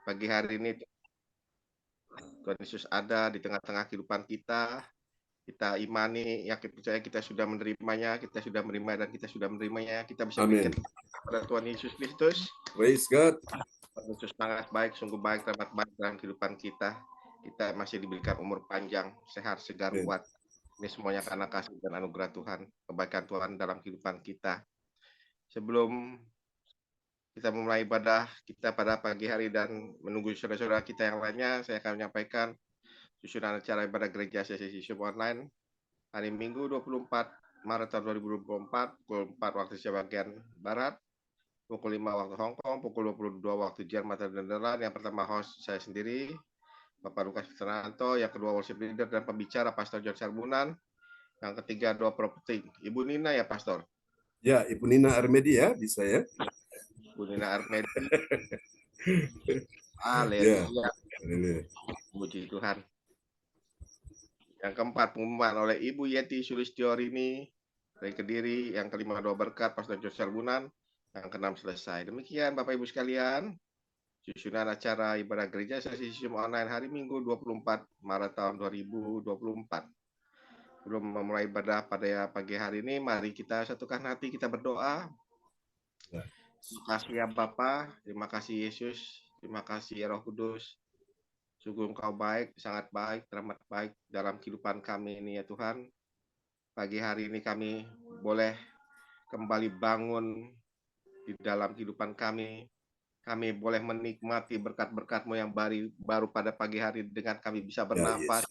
Pagi hari ini Tuhan Yesus ada di tengah-tengah kehidupan kita. Kita imani, yakin percaya kita sudah menerimanya, kita sudah menerima dan kita sudah menerimanya. Kita bisa berikan Amin. kepada Tuhan Yesus Kristus. Praise God. Tuhan Yesus sangat baik, sungguh baik, teramat baik dalam kehidupan kita. Kita masih diberikan umur panjang, sehat, segar, Amin. kuat. Ini semuanya karena kasih dan anugerah Tuhan, kebaikan Tuhan dalam kehidupan kita. Sebelum kita memulai ibadah kita pada pagi hari dan menunggu saudara-saudara kita yang lainnya, saya akan menyampaikan susunan acara ibadah gereja sesi online hari Minggu 24 Maret tahun 2024, pukul 4 waktu Indonesia bagian Barat, pukul 5 waktu Hong Kong, pukul 22 waktu Jerman dan Netherlands. Yang pertama host saya sendiri, Bapak Lukas Fernanto, yang kedua worship leader dan pembicara Pastor John Sarbunan, yang ketiga doa properti Ibu Nina ya Pastor. Ya, Ibu Nina Armedi ya, bisa ya. Ibu Nina Armedi. Ya. Haleluya. Puji Tuhan. Yang keempat, pengumuman oleh Ibu Yeti Sulistiorini dari Kediri. Yang kelima, doa berkat Pastor John Sarbunan. Yang keenam selesai. Demikian Bapak Ibu sekalian, susunan acara ibadah gereja sesi Zoom online hari Minggu 24 Maret tahun 2024. Sebelum memulai ibadah pada pagi hari ini, mari kita satukan hati, kita berdoa. Terima kasih ya Bapa, terima kasih Yesus, terima kasih ya Roh Kudus. Sungguh Engkau baik, sangat baik, teramat baik dalam kehidupan kami ini ya Tuhan. Pagi hari ini kami boleh kembali bangun di dalam kehidupan kami. Kami boleh menikmati berkat-berkat-Mu yang baru pada pagi hari dengan kami bisa bernafas.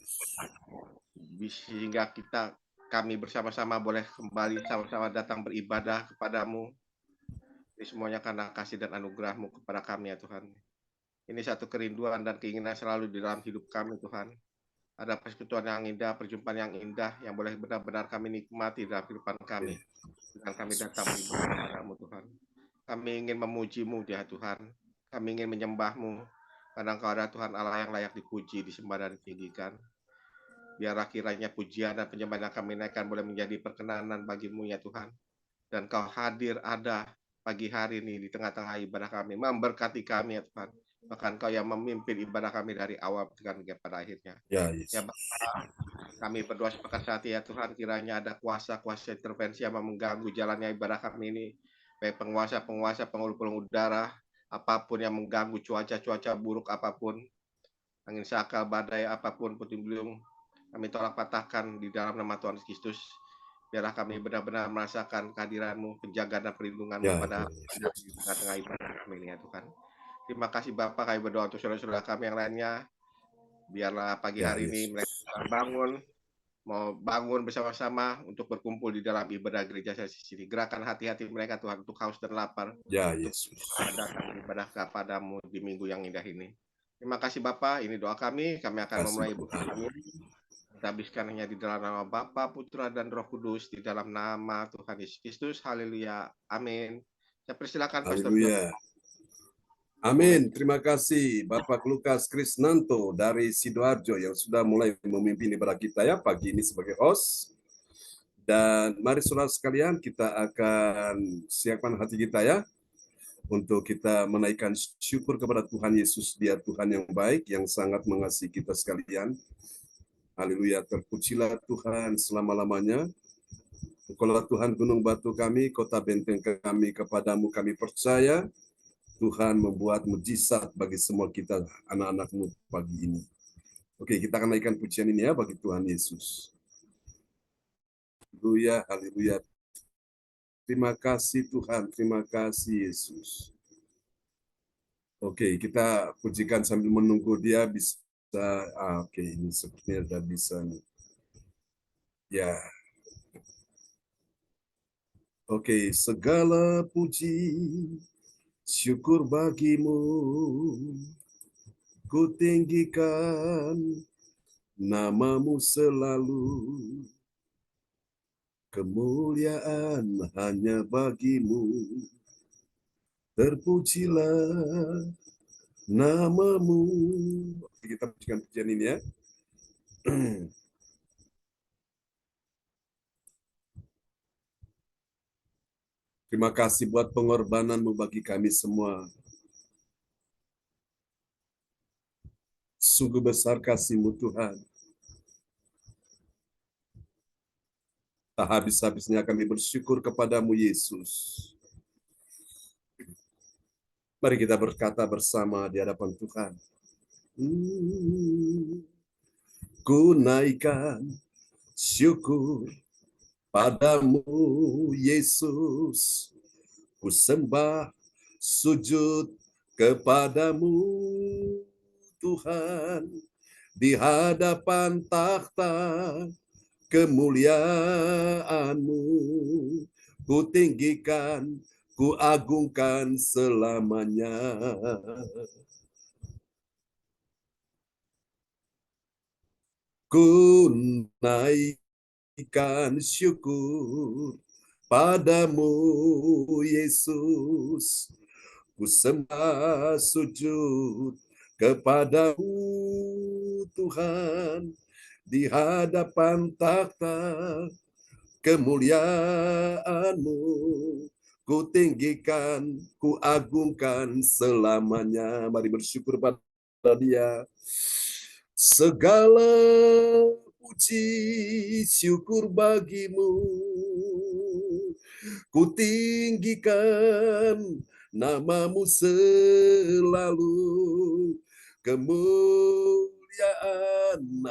Sehingga kami bersama-sama boleh kembali sama-sama datang beribadah kepadamu. Ini semuanya karena kasih dan anugerah-Mu kepada kami ya Tuhan. Ini satu kerinduan dan keinginan selalu di dalam hidup kami Tuhan. Ada persekutuan yang indah, perjumpaan yang indah yang boleh benar-benar kami nikmati dalam kehidupan kami. Dengan kami datang beribadah kepadamu Tuhan. Kami ingin memuji-Mu ya Tuhan. Kami ingin menyembah-Mu. Karena Engkau ada Tuhan Allah yang layak dipuji, disembah dan ditinggikan. Biarlah kiranya pujian dan penyembahan yang kami naikkan boleh menjadi perkenanan bagi-Mu ya Tuhan. Dan Kau hadir ada pagi hari ini di tengah-tengah ibadah kami. Memberkati kami ya Tuhan. Bahkan Kau yang memimpin ibadah kami dari awal hingga pada akhirnya. Ya Bapak, kami berdoa sepakat saat ya Tuhan, kiranya ada kuasa-kuasa intervensi yang mengganggu jalannya ibadah kami ini. Baik penguasa-penguasa, pengulu-pengulu udara, apapun yang mengganggu cuaca-cuaca buruk apapun, angin sakal, badai apapun, puting beliung, kami tolak patahkan di dalam nama Tuhan Kristus. Biarlah kami benar-benar merasakan kehadiran-Mu, penjagaan dan perlindungan-Mu pada tengah-tengah ibadah kami ini ya Tuhan. Terima kasih Bapak, kami berdoa untuk saudara-saudara kami yang lainnya. Biarlah pagi hari ini mereka mau bangun bersama-sama untuk berkumpul di dalam ibadah gereja sesi sini. Gerakan hati-hati mereka Tuhan untuk haus dan lapar. Untuk datang ibadah kepadamu di minggu yang indah ini. Terima kasih Bapak, ini doa kami. Kami akan memulai ibadah kami. Kita habiskan hanya di dalam nama Bapa, Putra, dan Roh Kudus, di dalam nama Tuhan Yesus Kristus. Haleluya. Amin. Saya persilakan Pastor John. Amin. Terima kasih Bapak Lukas Krisnanto dari Sidoarjo yang sudah mulai memimpin ibadah kita ya pagi ini sebagai host. Dan mari saudara sekalian kita akan siapkan hati kita ya untuk kita menaikkan syukur kepada Tuhan Yesus. Dia Tuhan yang baik, yang sangat mengasihi kita sekalian. Haleluya, terpujilah Tuhan selama-lamanya. Engkaulah Tuhan gunung batu kami, kota benteng kami, kepadamu kami percaya. Tuhan membuat mujizat bagi semua kita, anak-anak-Mu pagi ini. Oke, kita akan naikkan pujian ini ya bagi Tuhan Yesus. Haleluya, haleluya. Terima kasih Tuhan, terima kasih Yesus. Oke, kita pujikan sambil menunggu dia bisa. Oke, ini sepertinya sudah bisa nih. Ya. Oke, segala puji, syukur bagimu, ku tinggikan namamu selalu. Kemuliaan hanya bagimu, terpujilah namamu. Kita pujikan pujian ini ya. Terima kasih buat pengorbananmu bagi kami semua. Sungguh besar kasih-Mu Tuhan. Tak habis-habisnya kami bersyukur kepadamu Yesus. Mari kita berkata bersama di hadapan Tuhan. Ku naikkan syukur padamu Yesus. Ku sembah sujud kepadamu Tuhan. Di hadapan takhta kemuliaan-Mu. Ku tinggikan, ku agungkan selamanya. Ku naikkan syukur padamu Yesus. Ku sembah sujud kepadamu Tuhan. Di hadapan takhta kemuliaan-Mu. Ku tinggikan, ku agungkan selamanya. Mari bersyukur pada Dia. Segala puji syukur bagimu. Ku tinggikan nama-Mu selalu. Kemuliaan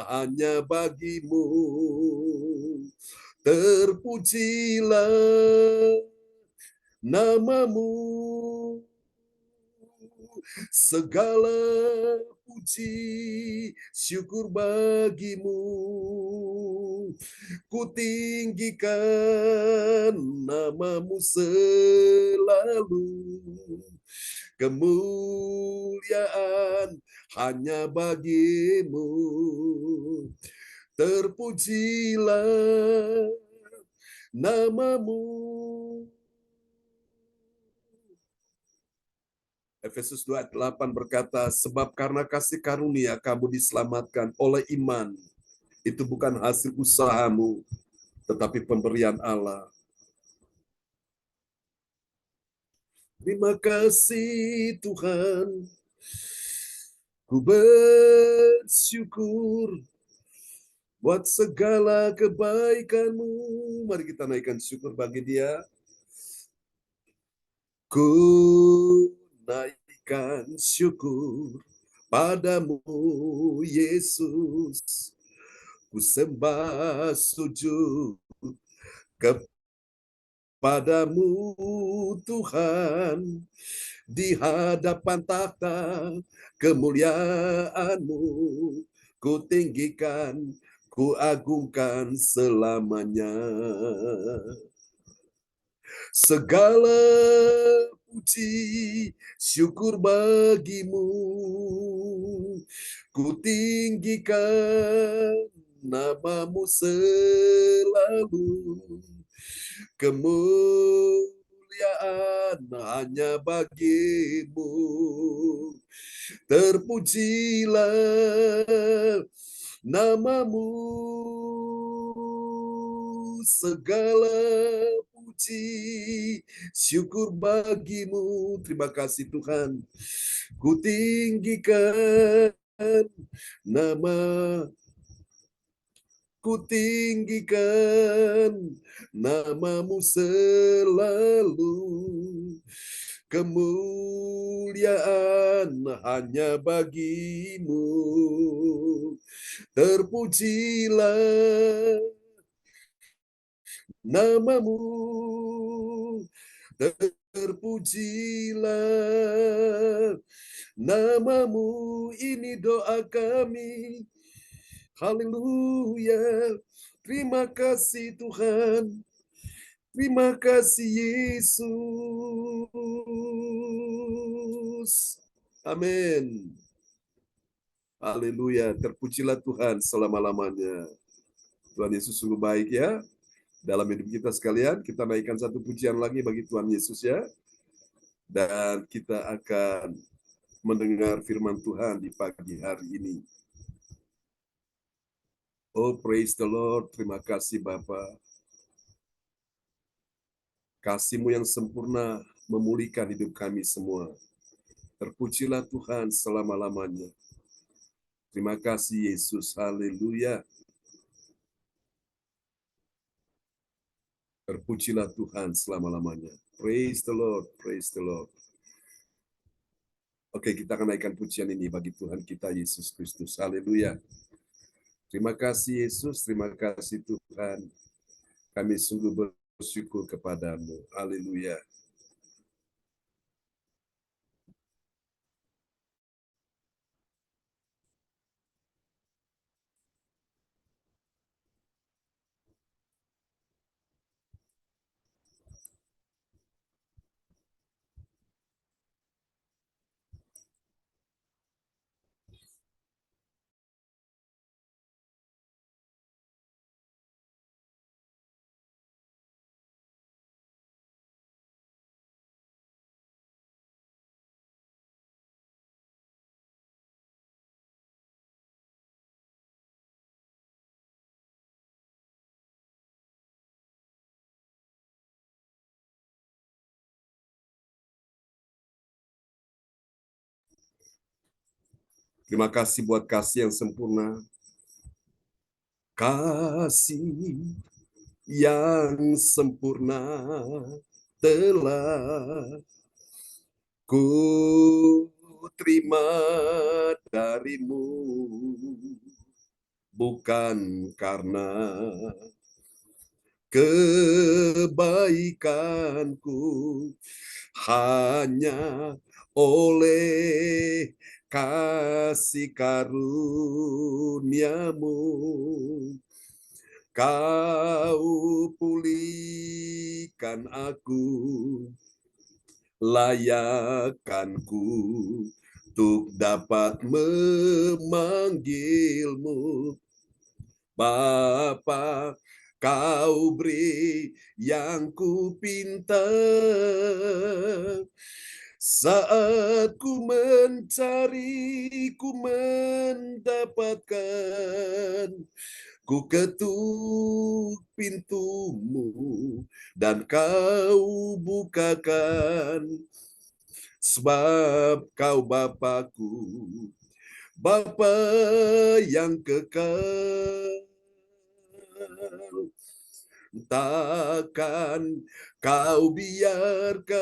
hanya bagimu. Terpujilah nama-Mu. Segala puji syukur bagimu. Ku tinggikan nama-Mu selalu. Kemuliaan hanya bagimu. Terpujilah nama-Mu. Efesus 2:8 berkata, sebab karena kasih karunia kamu diselamatkan oleh iman. Itu bukan hasil usahamu, tetapi pemberian Allah. Terima kasih Tuhan. Ku bersyukur buat segala kebaikan-Mu. Mari kita naikkan syukur bagi Dia. Ku naikkan syukur padamu Yesus. Ku sembah sujud kepadamu Tuhan. Di hadapan takhta kemuliaan-Mu. Ku tinggikan, ku agungkan selamanya. Segala puji syukur bagimu. Ku tinggikan nama-Mu selalu. Kemuliaan hanya bagimu. Terpujilah nama-Mu. Segala puji syukur bagimu. Terima kasih Tuhan. Ku tinggikan ku tinggikan nama-Mu selalu. Kemuliaan hanya bagimu. Terpujilah nama-Mu. Terpujilah nama-Mu. Ini doa kami. Haleluya. Terima kasih Tuhan. Terima kasih Yesus. Amin. Haleluya. Terpujilah Tuhan selama-lamanya. Tuhan Yesus sungguh baik ya. Dalam hidup kita sekalian, kita naikkan satu pujian lagi bagi Tuhan Yesus ya. Dan kita akan mendengar firman Tuhan di pagi hari ini. Oh, praise the Lord. Terima kasih Bapa. Kasih-Mu yang sempurna memulihkan hidup kami semua. Terpujilah Tuhan selama-lamanya. Terima kasih Yesus, haleluya. Terpujilah Tuhan selama-lamanya. Praise the Lord, praise the Lord. Oke, kita akan naikkan pujian ini bagi Tuhan kita Yesus Kristus. Haleluya. Terima kasih Yesus, terima kasih Tuhan. Kami sungguh bersyukur kepadamu. Haleluya. Terima kasih buat kasih yang sempurna. Kasih yang sempurna telah ku terima darimu, bukan karena kebaikanku, hanya oleh kasih karuniamu kau pulihkan aku, layakkanku untuk dapat memanggilmu Bapa. Kau beri yang ku pinta saat ku mencari, ku mendapatkan. Ku ketuk pintumu dan kau bukakan, sebab kau Bapa-Ku, Bapa yang kekal. Takkan kau biarkan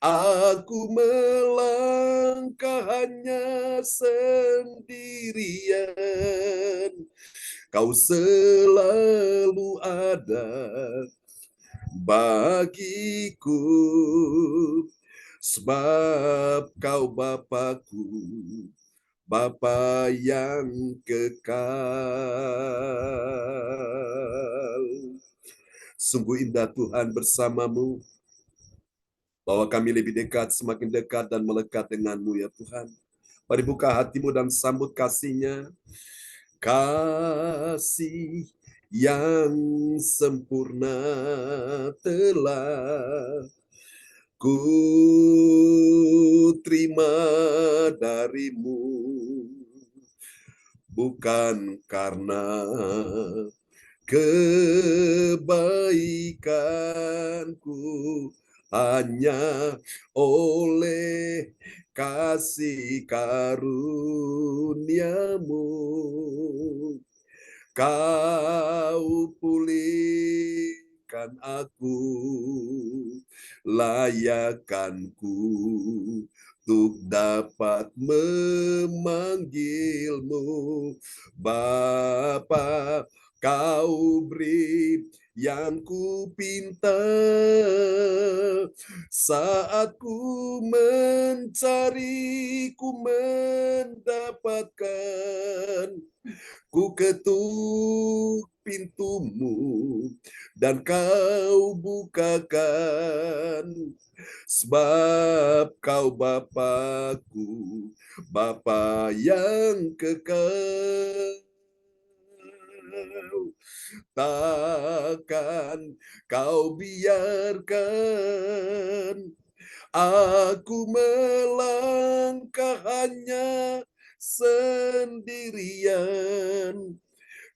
aku melangkah hanya sendirian. Kau selalu ada bagiku, sebab kau Bapa-Ku, Bapa yang kekal. Sungguh indah Tuhan bersamamu, bahwa kami lebih dekat, semakin dekat dan melekat denganmu ya Tuhan. Mari buka hatimu dan sambut kasih-Nya. Kasih yang sempurna telah ku terima darimu, bukan karena kebaikanku, hanya oleh kasih karuniamu kau pulihkan aku, layakkanku untuk dapat memanggilmu Bapa. Kau beri yang ku pinta saat ku mencari, ku mendapatkan. Ku ketuk pintumu dan kau bukakan, sebab kau Bapa-Ku, Bapa yang kekal. Takkan kau biarkan aku melangkah hanya sendirian.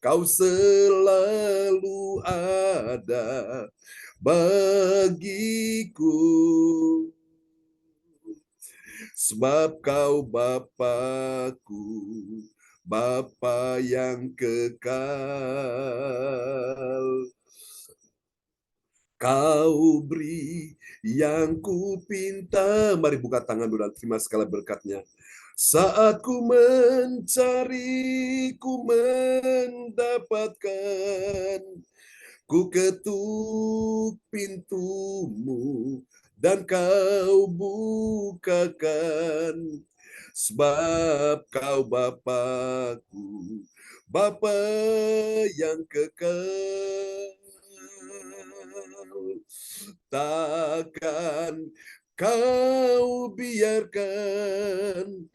Kau selalu ada bagiku, sebab Kau Bapa-Ku, Bapa yang kekal. Kau beri yang ku pinta. Mari buka tangan dulu dan terima segala berkat-Nya. Saat ku mencari, ku mendapatkan. Ku ketuk pintu-Mu dan Kau bukakan. Sebab Kau Bapa-Ku, Bapa yang kekal. Takkan Kau biarkan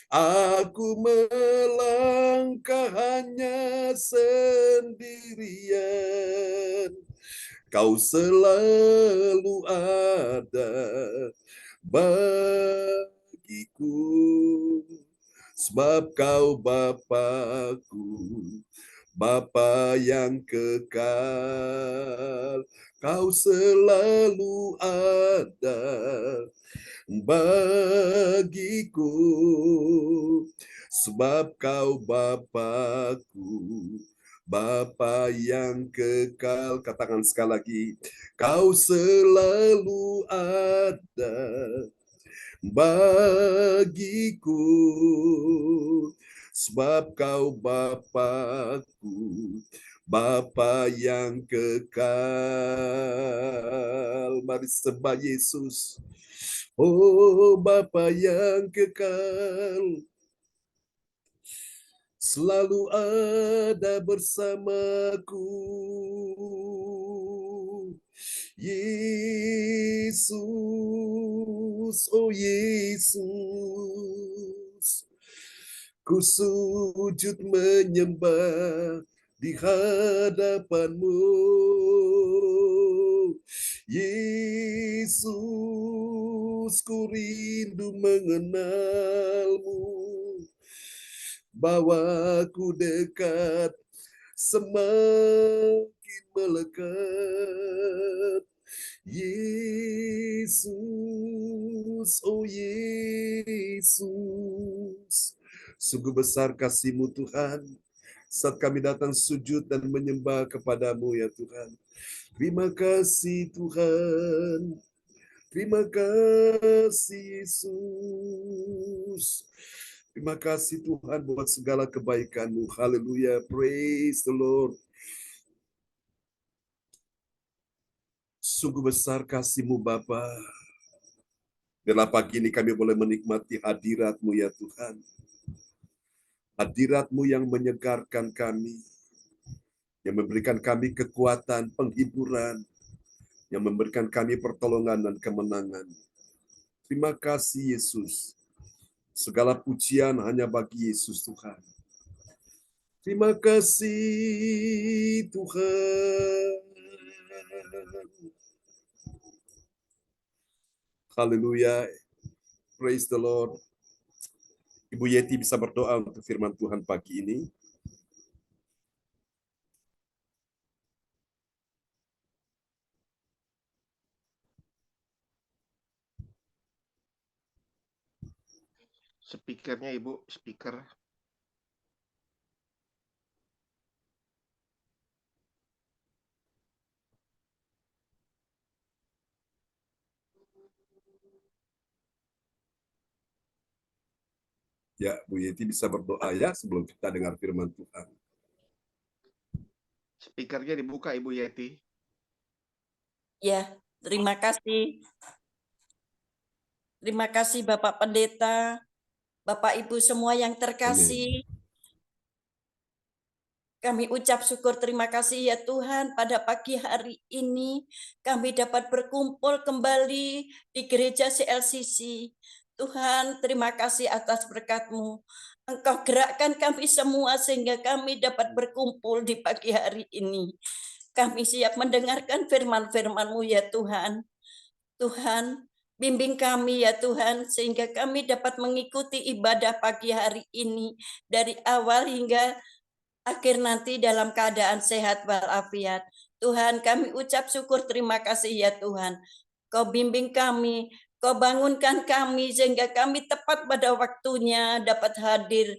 aku melangkah hanya sendirian. Kau selalu ada bagiku, sebab Kau Bapa-Ku, Bapa yang kekal. Kau selalu ada bagiku, sebab Kau Bapa-Ku, Bapa yang kekal. Katakan sekali lagi, Kau selalu ada bagiku, sebab Kau Bapa-Ku, Bapa yang kekal. Mari sembah Yesus. Oh Bapa yang kekal, selalu ada bersamaku. Yesus, oh Yesus, ku sujud menyembah di hadapan-Mu. Yesus, ku rindu mengenal-Mu. Bawaku dekat, semakin melekat. Yesus, oh Yesus, sungguh besar kasih-Mu Tuhan, saat kami datang sujud dan menyembah kepada-Mu ya Tuhan. Terima kasih Tuhan, terima kasih Yesus. Terima kasih Tuhan buat segala kebaikan-Mu. Haleluya, praise the Lord. Sungguh besar kasih-Mu Bapa. Biarlah pagi ini kami boleh menikmati hadirat-Mu ya Tuhan. Hadirat-Mu yang menyegarkan kami, yang memberikan kami kekuatan, penghiburan, yang memberikan kami pertolongan dan kemenangan. Terima kasih Yesus. Segala pujian hanya bagi Yesus Tuhan. Terima kasih Tuhan. Haleluya. Praise the Lord. Ibu Yeti bisa berdoa untuk firman Tuhan pagi ini. Speakernya Ibu, speaker. Ya, Bu Yeti bisa berdoa ya sebelum kita dengar firman Tuhan. Speakernya dibuka Ibu Yeti. Ya, terima kasih. Terima kasih Bapak Pendeta, Bapak Ibu semua yang terkasih. Kami ucap syukur terima kasih ya Tuhan, pada pagi hari ini kami dapat berkumpul kembali di gereja CLCC. Tuhan, terima kasih atas berkat-Mu. Engkau gerakkan kami semua sehingga kami dapat berkumpul di pagi hari ini. Kami siap mendengarkan firman-firman-Mu ya Tuhan. Tuhan, bimbing kami ya Tuhan, sehingga kami dapat mengikuti ibadah pagi hari ini dari awal hingga akhir nanti dalam keadaan sehat walafiat. Tuhan, kami ucap syukur terima kasih ya Tuhan. Kau bimbing kami Kau bangunkan kami sehingga kami tepat pada waktunya dapat hadir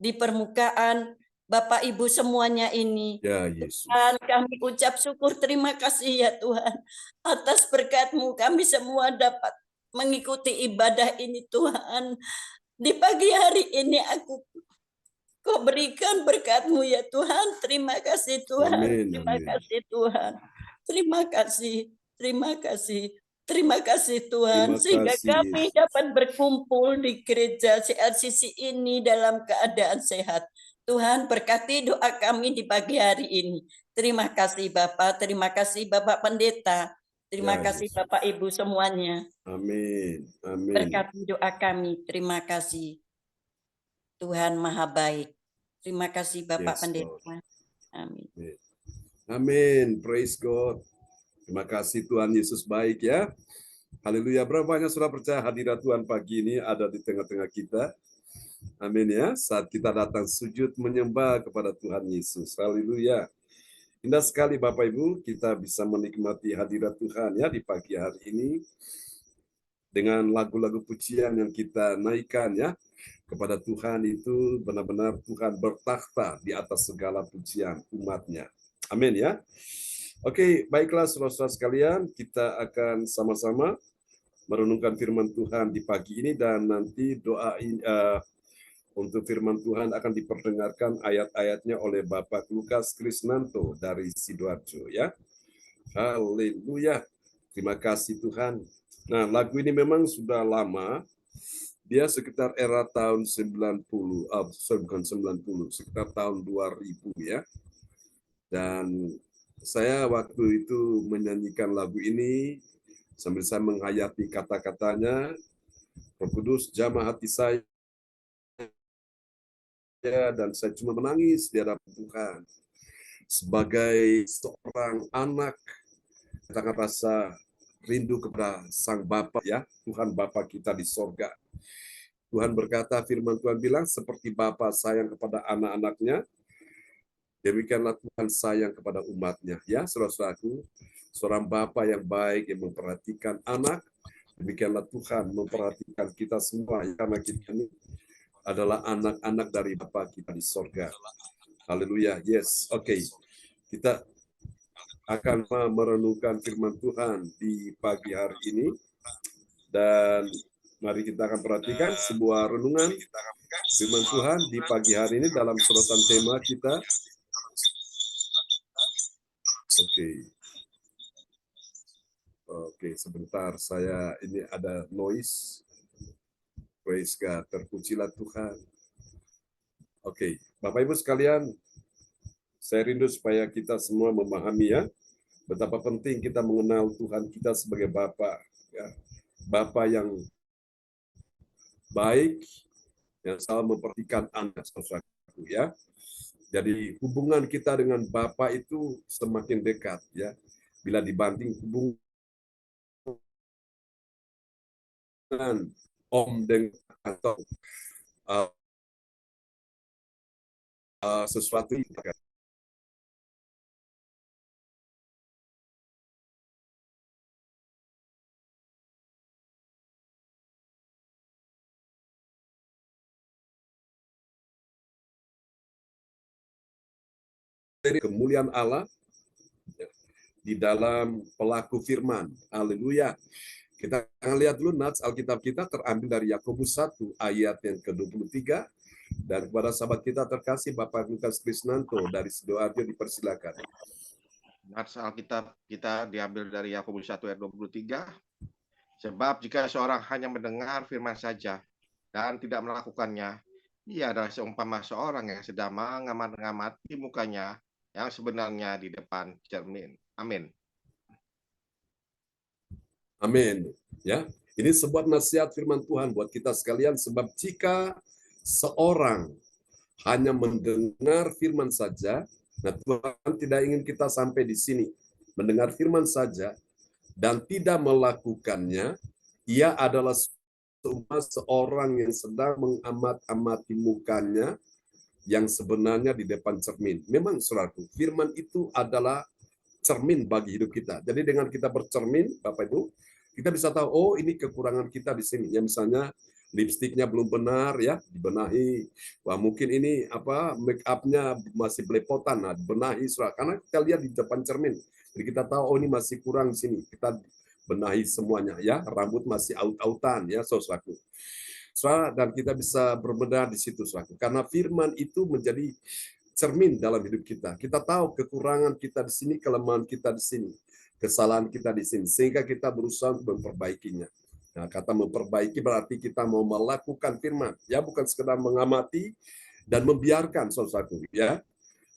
di permukaan Bapak Ibu semuanya ini. Ya Yesus. Dan kami ucap syukur terima kasih ya Tuhan. Atas berkat-Mu kami semua dapat mengikuti ibadah ini Tuhan. Di pagi hari ini Kau berikan berkat-Mu ya Tuhan. Terima kasih Tuhan. Amin, Terima amin. kasih Tuhan. Terima kasih. Terima kasih. Terima kasih Tuhan. Terima Sehingga kasih, kami Yesus. dapat berkumpul di gereja CLCC ini dalam keadaan sehat. Tuhan berkati doa kami di pagi hari ini. Terima kasih Bapak. Terima kasih Bapak Pendeta. Terima Ya, kasih Yesus. Bapak Ibu semuanya. Amin. Amin. Berkati doa kami. Terima kasih. Tuhan Maha Baik. Terima kasih Bapak Yes, Pendeta. Amin. Amin. Praise God. Terima kasih Tuhan Yesus baik ya. Haleluya. Berapa banyak sudah percaya hadirat Tuhan pagi ini ada di tengah-tengah kita. Amin ya. Saat kita datang sujud menyembah kepada Tuhan Yesus. Haleluya. Indah sekali Bapak Ibu, kita bisa menikmati hadirat Tuhan ya di pagi hari ini dengan lagu-lagu pujian yang kita naikkan ya kepada Tuhan. Itu benar-benar Tuhan bertakhta di atas segala pujian umatnya. Amin ya. Oke, baiklah saudara-saudara sekalian, kita akan sama-sama merenungkan firman Tuhan di pagi ini dan nanti doain untuk firman Tuhan akan diperdengarkan ayat-ayatnya oleh Bapak Lukas Krisnanto dari Sidoarjo ya. Haleluya. Terima kasih Tuhan. Nah, lagu ini memang sudah lama. Dia sekitar era tahun 90, bukan 90, sekitar tahun 2000 ya. Dan saya waktu itu menyanyikan lagu ini sambil saya menghayati kata-katanya. Roh Kudus jamah hati saya dan saya cuma menangis di hadapan Tuhan. Sebagai seorang anak, sangat rasa rindu kepada Sang Bapa ya, Tuhan Bapa kita di sorga. Tuhan berkata, firman Tuhan bilang, seperti Bapa sayang kepada anak-anaknya, demikianlah Tuhan sayang kepada umatnya. Ya, saudara-saudaraku, seorang Bapa yang baik yang memperhatikan anak, demikianlah Tuhan memperhatikan kita semua, karena kita ini adalah anak-anak dari Bapa kita di sorga. Haleluya, yes, oke. Kita akan merenungkan firman Tuhan di pagi hari ini. Dan mari kita akan perhatikan sebuah renungan firman Tuhan di pagi hari ini dalam sorotan tema kita. Oke, sebentar, saya ini ada noise. Praise God, terpujilah Tuhan. Oke, Bapak Ibu sekalian, saya rindu supaya kita semua memahami ya, betapa penting kita mengenal Tuhan kita sebagai Bapa, ya. Bapa yang baik, yang selalu memperhatikan anak saudaraku ya. Jadi hubungan kita dengan Bapa itu semakin dekat ya, bila dibanding hubungan om dengan atau sesuatu dari kemuliaan Allah di dalam pelaku firman. Haleluya. Kita akan lihat dulu nats Alkitab kita terambil dari Yakobus 1 ayat yang ke-23, dan kepada sahabat kita terkasih Bapak Lukas Krisnanto dari Sidoarjo dipersilakan. Nats Alkitab kita diambil dari Yakobus 1 ayat 23. Sebab jika seorang hanya mendengar firman saja dan tidak melakukannya, ia adalah seumpama seorang yang sedang mengamati mukanya yang sebenarnya di depan cermin. Amin. Amin. Ya, ini sebuah nasihat firman Tuhan buat kita sekalian, sebab jika seorang hanya mendengar firman saja, nah Tuhan tidak ingin kita sampai di sini. Mendengar firman saja dan tidak melakukannya, ia adalah seorang yang sedang mengamat-amati mukanya yang sebenarnya di depan cermin. Memang saudaraku, firman itu adalah cermin bagi hidup kita. Jadi dengan kita bercermin, Bapak Ibu, Kita bisa tahu, oh ini kekurangan kita di sini. Ya misalnya lipstiknya belum benar ya, dibenahi. Wah mungkin ini make up-nya masih belepotan, nah dibenahi saudara. Karena kita lihat di depan cermin. Jadi kita tahu oh ini masih kurang di sini. Kita benahi semuanya ya. Rambut masih aut-autan ya saudaraku. Saudara, dan kita bisa berbenar di situ saudaraku. Karena firman itu menjadi cermin dalam hidup kita. Kita tahu kekurangan kita di sini, kelemahan kita di sini, kesalahan kita di sini, sehingga kita berusaha untuk memperbaikinya. Nah, kata memperbaiki berarti kita mau melakukan firman, ya bukan sekedar mengamati dan membiarkan, saudaraku, ya.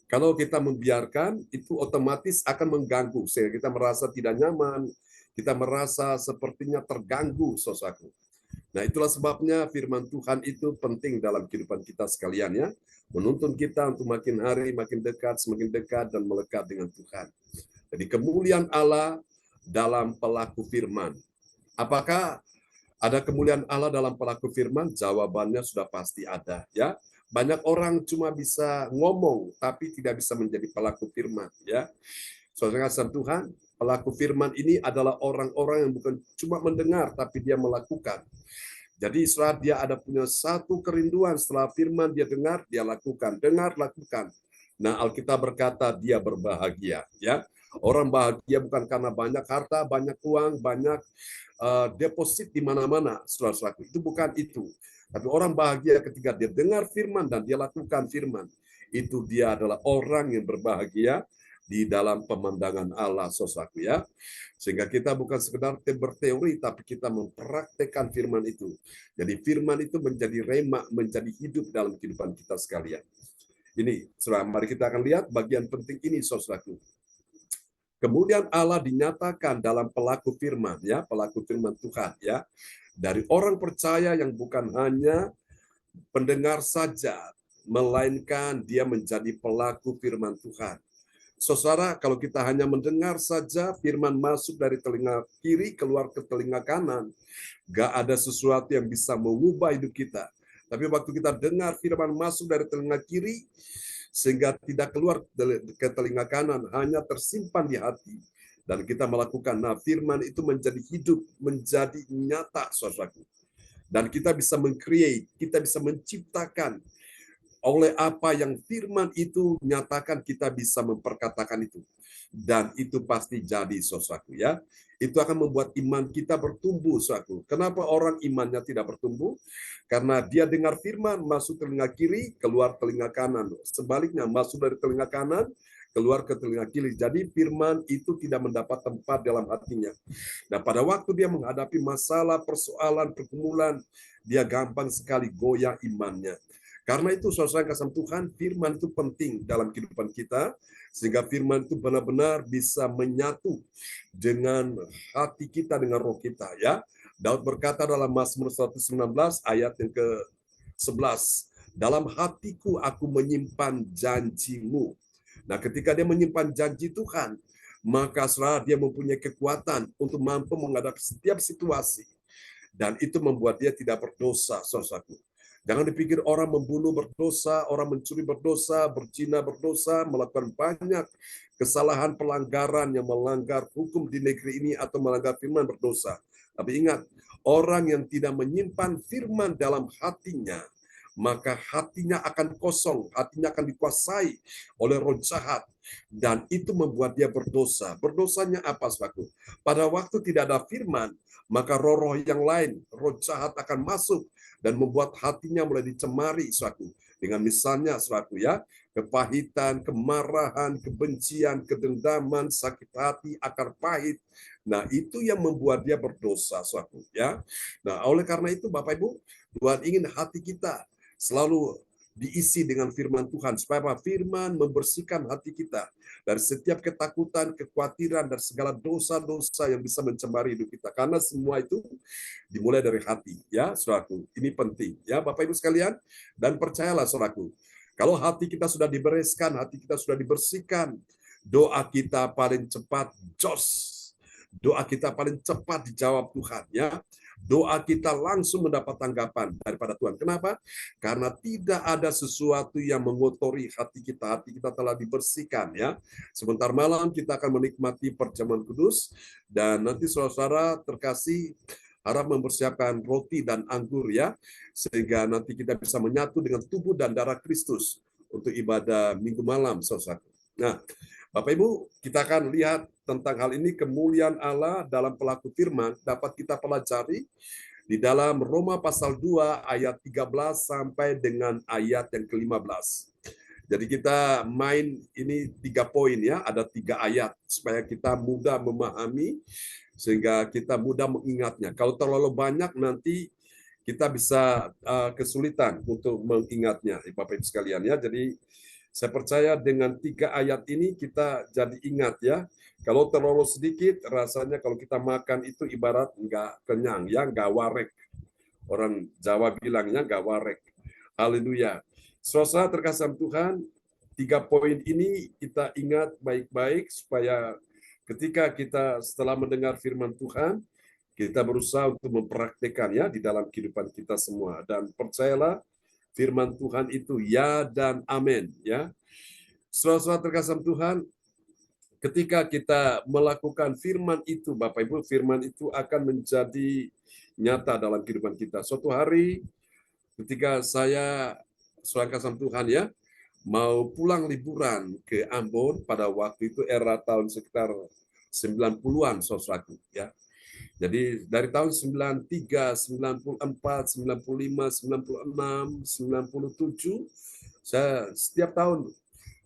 Kalau kita membiarkan, itu otomatis akan mengganggu, sehingga kita merasa tidak nyaman, kita merasa sepertinya terganggu, saudaraku. Nah, itulah sebabnya firman Tuhan itu penting dalam kehidupan kita sekalian ya. Menuntun kita untuk makin hari makin dekat, semakin dekat dan melekat dengan Tuhan. Jadi kemuliaan Allah dalam pelaku firman. Apakah ada kemuliaan Allah dalam pelaku firman? Jawabannya sudah pasti ada ya. Banyak orang cuma bisa ngomong tapi tidak bisa menjadi pelaku firman ya. Saudara kasih Tuhan, pelaku firman ini adalah orang-orang yang bukan cuma mendengar tapi dia melakukan. Jadi setelah dia ada punya satu kerinduan, setelah firman dia dengar, dia lakukan. Dengar, lakukan. Nah, Alkitab berkata dia berbahagia. Ya, orang bahagia bukan karena banyak harta, banyak uang, banyak deposit di mana-mana, saudara-saudaraku. Itu bukan itu. Tapi orang bahagia ketika dia dengar firman dan dia lakukan firman. Itu dia adalah orang yang berbahagia di dalam pemandangan Allah, saudaraku ya. Sehingga kita bukan sekedar berteori, tapi kita mempraktekkan firman itu. Jadi firman itu menjadi rema, menjadi hidup dalam kehidupan kita sekalian. Ini, saudara, mari kita akan lihat bagian penting ini, saudaraku. Kemudian Allah dinyatakan dalam pelaku firman, ya, pelaku firman Tuhan, ya, dari orang percaya yang bukan hanya pendengar saja, melainkan dia menjadi pelaku firman Tuhan. Saudara, kalau kita hanya mendengar saja, firman masuk dari telinga kiri keluar ke telinga kanan, gak ada sesuatu yang bisa mengubah hidup kita. Tapi waktu kita dengar firman masuk dari telinga kiri, sehingga tidak keluar ke telinga kanan, hanya tersimpan di hati. Dan kita melakukan, nah firman itu menjadi hidup, menjadi nyata, saudaraku. Dan kita bisa meng-create, kita bisa menciptakan. Oleh apa yang firman itu nyatakan, kita bisa memperkatakan itu. Dan itu pasti jadi, saudaraku ya. Itu akan membuat iman kita bertumbuh, saudaraku. Kenapa orang imannya tidak bertumbuh? Karena dia dengar firman, masuk telinga kiri, keluar telinga kanan. Sebaliknya, masuk dari telinga kanan, keluar ke telinga kiri. Jadi firman itu tidak mendapat tempat dalam hatinya. Nah, pada waktu dia menghadapi masalah, persoalan, pergumulan, dia gampang sekali goyah imannya. Karena itu, saudara kasih Tuhan, firman itu penting dalam kehidupan kita, sehingga firman itu benar-benar bisa menyatu dengan hati kita, dengan roh kita. Ya, Daud berkata dalam Mazmur 119 ayat yang ke-11, dalam hatiku aku menyimpan janjimu. Nah, ketika dia menyimpan janji Tuhan, maka setelah dia mempunyai kekuatan untuk mampu menghadapi setiap situasi. Dan itu membuat dia tidak berdosa, saudaraku. Jangan dipikir orang membunuh berdosa, orang mencuri berdosa, berzina berdosa, melakukan banyak kesalahan pelanggaran yang melanggar hukum di negeri ini atau melanggar firman berdosa. Tapi ingat, orang yang tidak menyimpan firman dalam hatinya, maka hatinya akan kosong, hatinya akan dikuasai oleh roh jahat. Dan itu membuat dia berdosa. Berdosanya apa, saudaraku? Pada waktu tidak ada firman, maka roh-roh yang lain, roh jahat akan masuk dan membuat hatinya mulai dicemari, saudaraku. Dengan misalnya, saudaraku ya, kepahitan, kemarahan, kebencian, kedendaman, sakit hati, akar pahit. Nah, itu yang membuat dia berdosa, saudaraku ya. Nah, oleh karena itu Bapak Ibu, Tuhan ingin hati kita selalu diisi dengan firman Tuhan, supaya firman membersihkan hati kita dari setiap ketakutan, kekhawatiran, dan segala dosa-dosa yang bisa mencemari hidup kita. Karena semua itu dimulai dari hati, ya, saudaraku. Ini penting, ya, Bapak Ibu sekalian. Dan percayalah, saudaraku, kalau hati kita sudah dibereskan, hati kita sudah dibersihkan, doa kita paling cepat jos. Doa kita paling cepat dijawab Tuhan, ya. doa kita langsung mendapat tanggapan daripada Tuhan. Kenapa? Karena tidak ada sesuatu yang mengotori hati kita. Hati kita telah dibersihkan, ya. Sebentar malam kita akan menikmati perjamuan kudus, dan nanti saudara-saudara terkasih harap mempersiapkan roti dan anggur, ya, sehingga nanti kita bisa menyatu dengan tubuh dan darah Kristus untuk ibadah minggu malam, saudara. Nah, Bapak Ibu, kita akan lihat tentang hal ini, kemuliaan Allah dalam pelaku firman dapat kita pelajari di dalam Roma pasal 2 ayat 13 sampai dengan ayat yang ke-15. Jadi kita main ini 3 poin, ya, ada 3 ayat supaya kita mudah memahami sehingga kita mudah mengingatnya. Kalau terlalu banyak nanti kita bisa kesulitan untuk mengingatnya, Bapak Ibu sekalian, ya. Jadi saya percaya dengan 3 ayat ini kita jadi ingat, ya. Kalau terlalu sedikit, rasanya kalau kita makan itu ibarat nggak kenyang, ya, nggak warek. Orang Jawa bilangnya nggak warek. Haleluya. Saudara terkasih Tuhan, 3 poin ini kita ingat baik-baik supaya ketika kita setelah mendengar firman Tuhan, kita berusaha untuk mempraktikkan, ya, di dalam kehidupan kita semua. Dan percayalah, firman Tuhan itu ya dan amin, ya. Saudara terkasih Tuhan, ketika kita melakukan firman itu, Bapak Ibu, firman itu akan menjadi nyata dalam kehidupan kita. Suatu hari ketika saya, saudara kasih Tuhan, ya, mau pulang liburan ke Ambon, pada waktu itu era tahun sekitar 90-an, saudaraku, ya. Jadi dari tahun 93, 94, 95, 96, 97, saya setiap tahun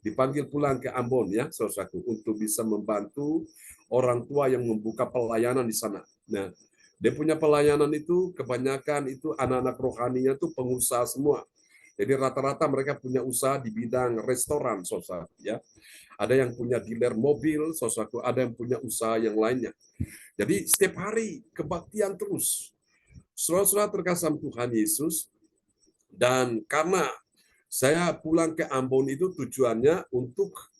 dipanggil pulang ke Ambon, ya, saudaraku, untuk bisa membantu orang tua yang membuka pelayanan di sana. Nah, dia punya pelayanan itu kebanyakan itu anak-anak rohaninya itu pengusaha semua. Jadi rata-rata mereka punya usaha di bidang restoran, saudara, ya. Ada yang punya dealer mobil, saudaraku, ada yang punya usaha yang lainnya. Jadi setiap hari kebaktian terus. Saudara-saudara terkasih Tuhan Yesus, dan karena saya pulang ke Ambon itu tujuannya untuk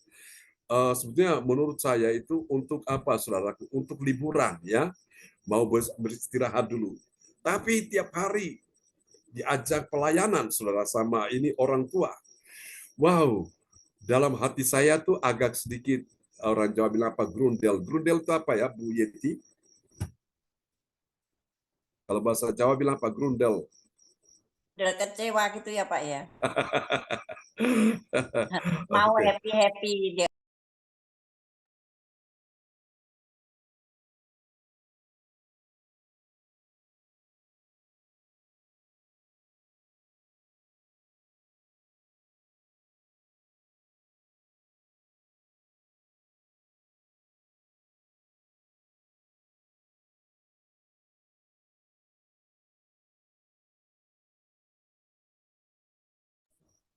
sebetulnya menurut saya itu untuk apa, saudaraku? Untuk liburan, ya. Mau beristirahat dulu. Tapi tiap hari diajak pelayanan, saudara, sama ini orang tua. Wow, dalam hati saya tuh agak sedikit, orang Jawa bilang apa, grundel. Grundel itu apa, ya, Bu Yeti? Kalau bahasa Jawa bilang apa, grundel? Udah kecewa gitu ya Pak ya. Mau Oke. happy-happy dia.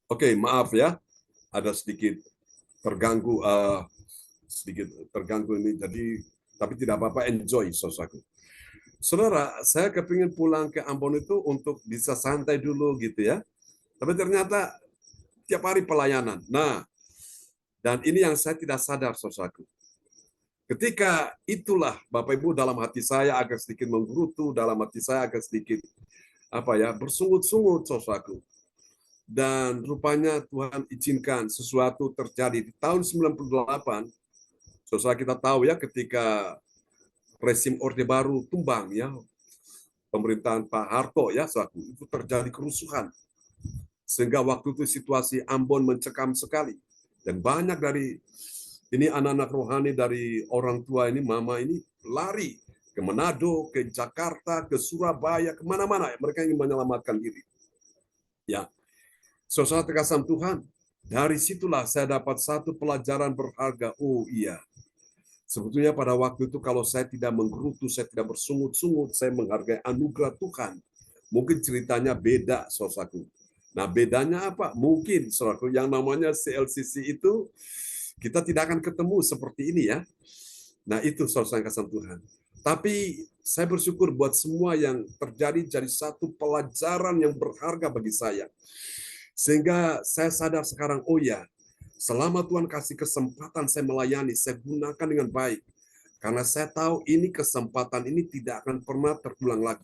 Oke, maaf, ya, ada sedikit terganggu, ini. Jadi, tapi tidak apa-apa, enjoy, saudaraku. Saudara, saya kepingin pulang ke Ambon itu untuk bisa santai dulu, gitu, ya. Tapi ternyata tiap hari pelayanan. Nah, dan ini yang saya tidak sadar, saudaraku. Ketika itulah, Bapak Ibu, dalam hati saya agak sedikit menggerutu, dalam hati saya agak sedikit apa, ya, bersungut-sungut, saudaraku. Dan rupanya Tuhan izinkan sesuatu terjadi di tahun 98. Saudara, kita tahu, ya, ketika rezim Orde Baru tumbang, ya, pemerintahan Pak Harto, ya, saudaraku, itu terjadi kerusuhan. Sehingga waktu itu situasi Ambon mencekam sekali. Dan banyak dari ini anak-anak rohani dari orang tua ini, mama ini, lari ke Manado, ke Jakarta, ke Surabaya, kemana-mana. Mereka ingin menyelamatkan diri. Ya, saudara terkasih Tuhan, dari situlah saya dapat satu pelajaran berharga. Oh iya, sebetulnya pada waktu itu kalau saya tidak menggerutu, saya tidak bersungut-sungut, saya menghargai anugerah Tuhan, mungkin ceritanya beda, saudaraku. Nah, bedanya apa? Mungkin, saudaraku, yang namanya CLCC itu kita tidak akan ketemu seperti ini, ya. Nah, itu saudara yang kasih Tuhan. Tapi saya bersyukur buat semua yang terjadi jadi satu pelajaran yang berharga bagi saya. Sehingga saya sadar sekarang, oh ya, selama Tuhan kasih kesempatan saya melayani, saya gunakan dengan baik. Karena saya tahu ini kesempatan ini tidak akan pernah terulang lagi.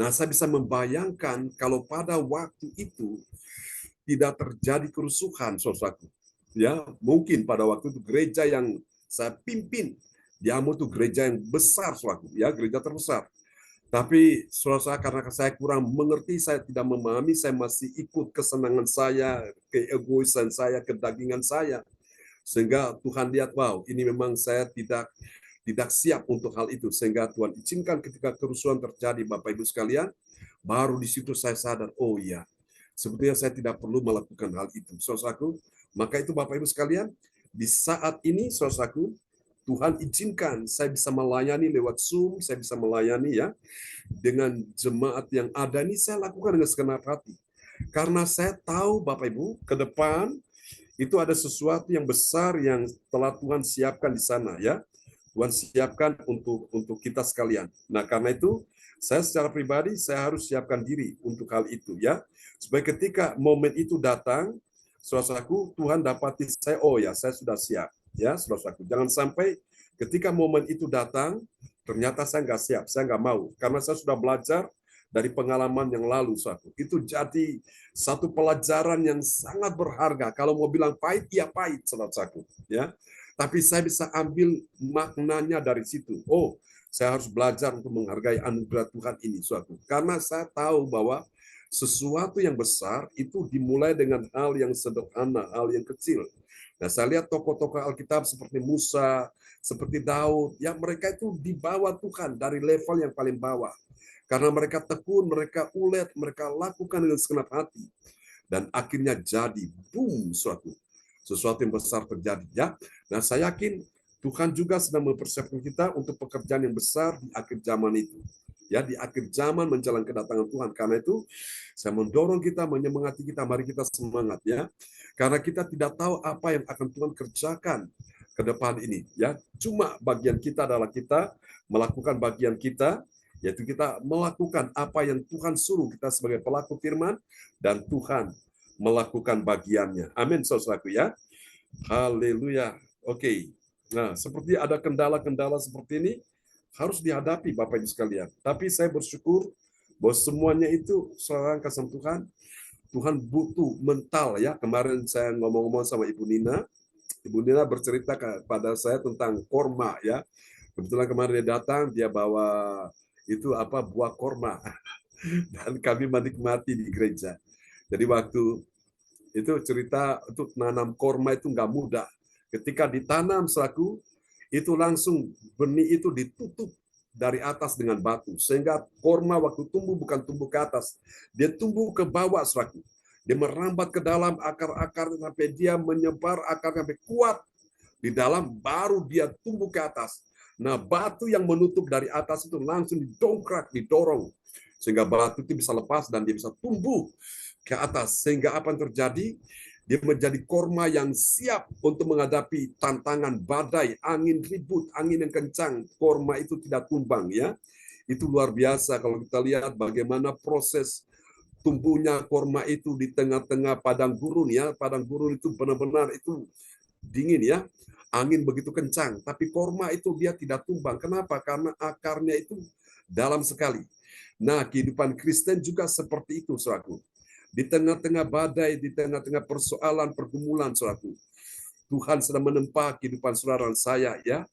Nah, saya bisa membayangkan kalau pada waktu itu tidak terjadi kerusuhan, saudaraku. Ya, mungkin pada waktu itu gereja yang saya pimpin, Diamo itu gereja yang besar, saudaraku. Ya, gereja terbesar. Tapi saudara, karena saya kurang mengerti, saya tidak memahami, saya masih ikut kesenangan saya, keegoisan saya, kedagingan saya. Sehingga Tuhan lihat, wow, ini memang saya tidak siap untuk hal itu. Sehingga Tuhan izinkan ketika kerusuhan terjadi, Bapak Ibu sekalian, baru di situ saya sadar, oh iya, sebetulnya saya tidak perlu melakukan hal itu. Saudaraku, maka itu Bapak Ibu sekalian, di saat ini, saudaraku, Tuhan izinkan saya bisa melayani lewat Zoom, saya bisa melayani ya dengan jemaat yang ada ini, saya lakukan dengan segenap hati. Karena saya tahu Bapak Ibu, ke depan itu ada sesuatu yang besar yang telah Tuhan siapkan di sana ya. Tuhan siapkan untuk kita sekalian. Nah, karena itu saya secara pribadi saya harus siapkan diri untuk hal itu ya. Supaya ketika momen itu datang, saudaraku, Tuhan dapati saya, oh ya, saya sudah siap ya, saudaraku. Jangan sampai ketika momen itu datang ternyata saya nggak siap, saya nggak mau. Karena saya sudah belajar dari pengalaman yang lalu, saudaraku. Itu jadi satu pelajaran yang sangat berharga. Kalau mau bilang pahit, ya pahit, saudaraku. Ya, tapi saya bisa ambil maknanya dari situ. Oh, saya harus belajar untuk menghargai anugerah Tuhan ini, saudaraku. Karena saya tahu bahwa sesuatu yang besar itu dimulai dengan hal yang sederhana, hal yang kecil. Nah, saya lihat tokoh-tokoh Alkitab seperti Musa, seperti Daud, ya mereka itu dibawa Tuhan dari level yang paling bawah. Karena mereka tekun, mereka ulet, mereka lakukan dengan segenap hati. Dan akhirnya jadi, boom, sesuatu yang besar terjadi. Ya. Nah, saya yakin Tuhan juga sedang mempersiapkan kita untuk pekerjaan yang besar di akhir zaman itu. Ya, di akhir zaman menjelang kedatangan Tuhan. Karena itu, saya mendorong kita, menyemangati kita, mari kita semangat ya. Karena kita tidak tahu apa yang akan Tuhan kerjakan ke depan ini ya. Cuma bagian kita adalah kita melakukan bagian kita, yaitu kita melakukan apa yang Tuhan suruh kita sebagai pelaku firman, dan Tuhan melakukan bagiannya. Amin, saudaraku ya. Haleluya. Oke. Nah, seperti ada kendala-kendala seperti ini harus dihadapi Bapak Ibu sekalian. Tapi saya bersyukur bahwa semuanya itu seorang kasih Tuhan. Tuhan butuh mental ya. Kemarin saya ngomong-ngomong sama Ibu Nina. Ibu Nina bercerita kepada saya tentang korma ya. Kebetulan kemarin dia datang, dia bawa itu apa, buah korma. Dan kami menikmati di gereja. Jadi waktu itu cerita untuk nanam korma itu nggak mudah. Ketika ditanam selaku, itu langsung benih itu ditutup dari atas dengan batu. Sehingga korma waktu tumbuh bukan tumbuh ke atas. Dia tumbuh ke bawah selaku. Dia merambat ke dalam akar-akar sampai dia menyebar akar sampai kuat di dalam, baru dia tumbuh ke atas. Nah, batu yang menutup dari atas itu langsung didongkrak, didorong. Sehingga batu itu bisa lepas dan dia bisa tumbuh ke atas. Sehingga apa yang terjadi? Dia menjadi korma yang siap untuk menghadapi tantangan badai, angin ribut, angin yang kencang. Korma itu tidak tumbang ya. Itu luar biasa kalau kita lihat bagaimana proses tumbuhnya korma itu di tengah-tengah padang gurun ya. Padang gurun itu benar-benar itu dingin ya. Angin begitu kencang, tapi korma itu dia tidak tumbang. Kenapa? Karena akarnya itu dalam sekali. Nah, kehidupan Kristen juga seperti itu, saudaraku. Di tengah-tengah badai, di tengah-tengah persoalan, pergumulan, saudaraku. Tuhan sedang menempa kehidupan saudara dan saya, ya.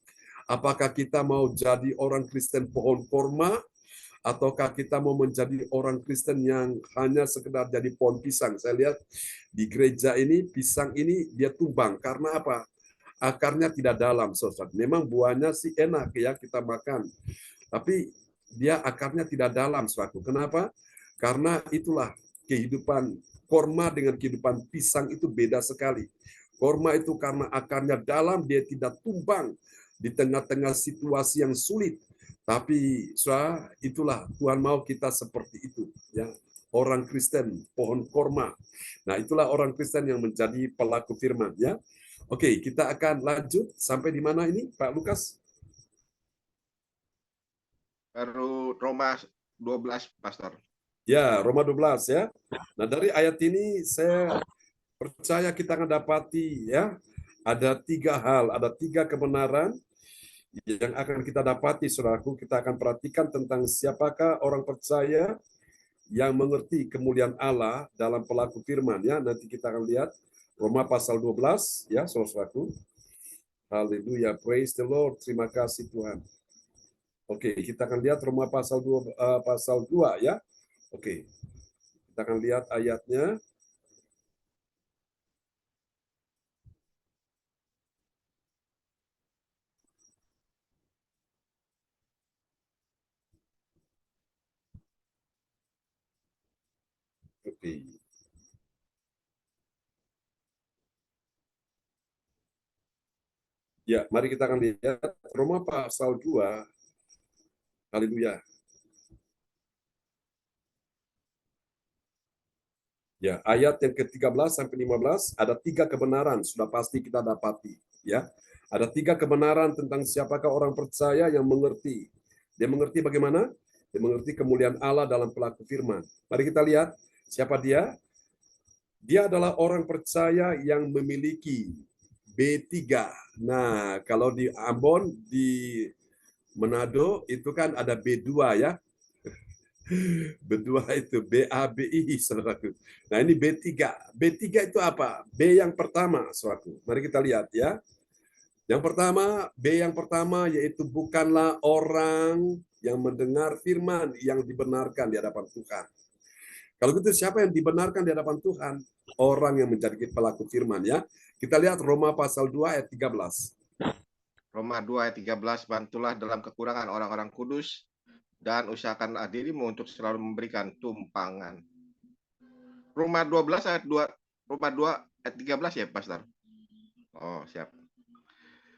Apakah kita mau jadi orang Kristen pohon korma, ataukah kita mau menjadi orang Kristen yang hanya sekedar jadi pohon pisang? Saya lihat di gereja ini, pisang ini dia tumbang. Karena apa? Akarnya tidak dalam, saudara. Memang buahnya sih enak ya kita makan. Tapi dia akarnya tidak dalam, saudaraku. Kenapa? Karena itulah kehidupan korma dengan kehidupan pisang itu beda sekali. Korma itu karena akarnya dalam, dia tidak tumbang di tengah-tengah situasi yang sulit. Tapi saudara, itulah Tuhan mau kita seperti itu, ya. Orang Kristen, pohon korma. Nah, itulah orang Kristen yang menjadi pelaku firman, ya. Oke, kita akan lanjut sampai di mana ini, Pak Lukas? Baru Roma 12, Pastor. Ya, Roma 12 ya. Nah, dari ayat ini saya percaya kita akan dapati ya, ada 3 hal, ada 3 kebenaran yang akan kita dapati, saudaraku, kita akan perhatikan tentang siapakah orang percaya yang mengerti kemuliaan Allah dalam pelaku firman, ya. Nanti kita akan lihat Roma pasal 12, ya, saudaraku. Haleluya, praise the Lord, terima kasih Tuhan. Oke, kita akan lihat Roma pasal 2, ya. Oke, kita akan lihat ayatnya. Oke. Ya, mari kita akan lihat Roma pasal 2. Haleluya. Ya, ayat yang ke-13 sampai 15 ada 3 kebenaran sudah pasti kita dapati, ya. Ada 3 kebenaran tentang siapakah orang percaya yang mengerti. Dia mengerti bagaimana? Dia mengerti kemuliaan Allah dalam pelaku firman. Mari kita lihat siapa dia. Dia adalah orang percaya yang memiliki B3. Nah, kalau di Ambon, di Manado itu kan ada B2, ya. B2 itu BABI, saudaraku. Nah, ini B3. B3 itu apa? B yang pertama, saudaraku. Mari kita lihat, ya. Yang pertama, B yang pertama yaitu bukanlah orang yang mendengar firman yang dibenarkan di hadapan Tuhan. Kalau gitu siapa yang dibenarkan di hadapan Tuhan? Orang yang menjadi pelaku firman, ya. Kita lihat Roma pasal 2 ayat 13. Roma 2 ayat 13, bantulah dalam kekurangan orang-orang kudus dan usahakanlah dirimu untuk selalu memberikan tumpangan. Roma 12 ayat 2, Roma 2 ayat 13 ya, Pastor? Oh, siap.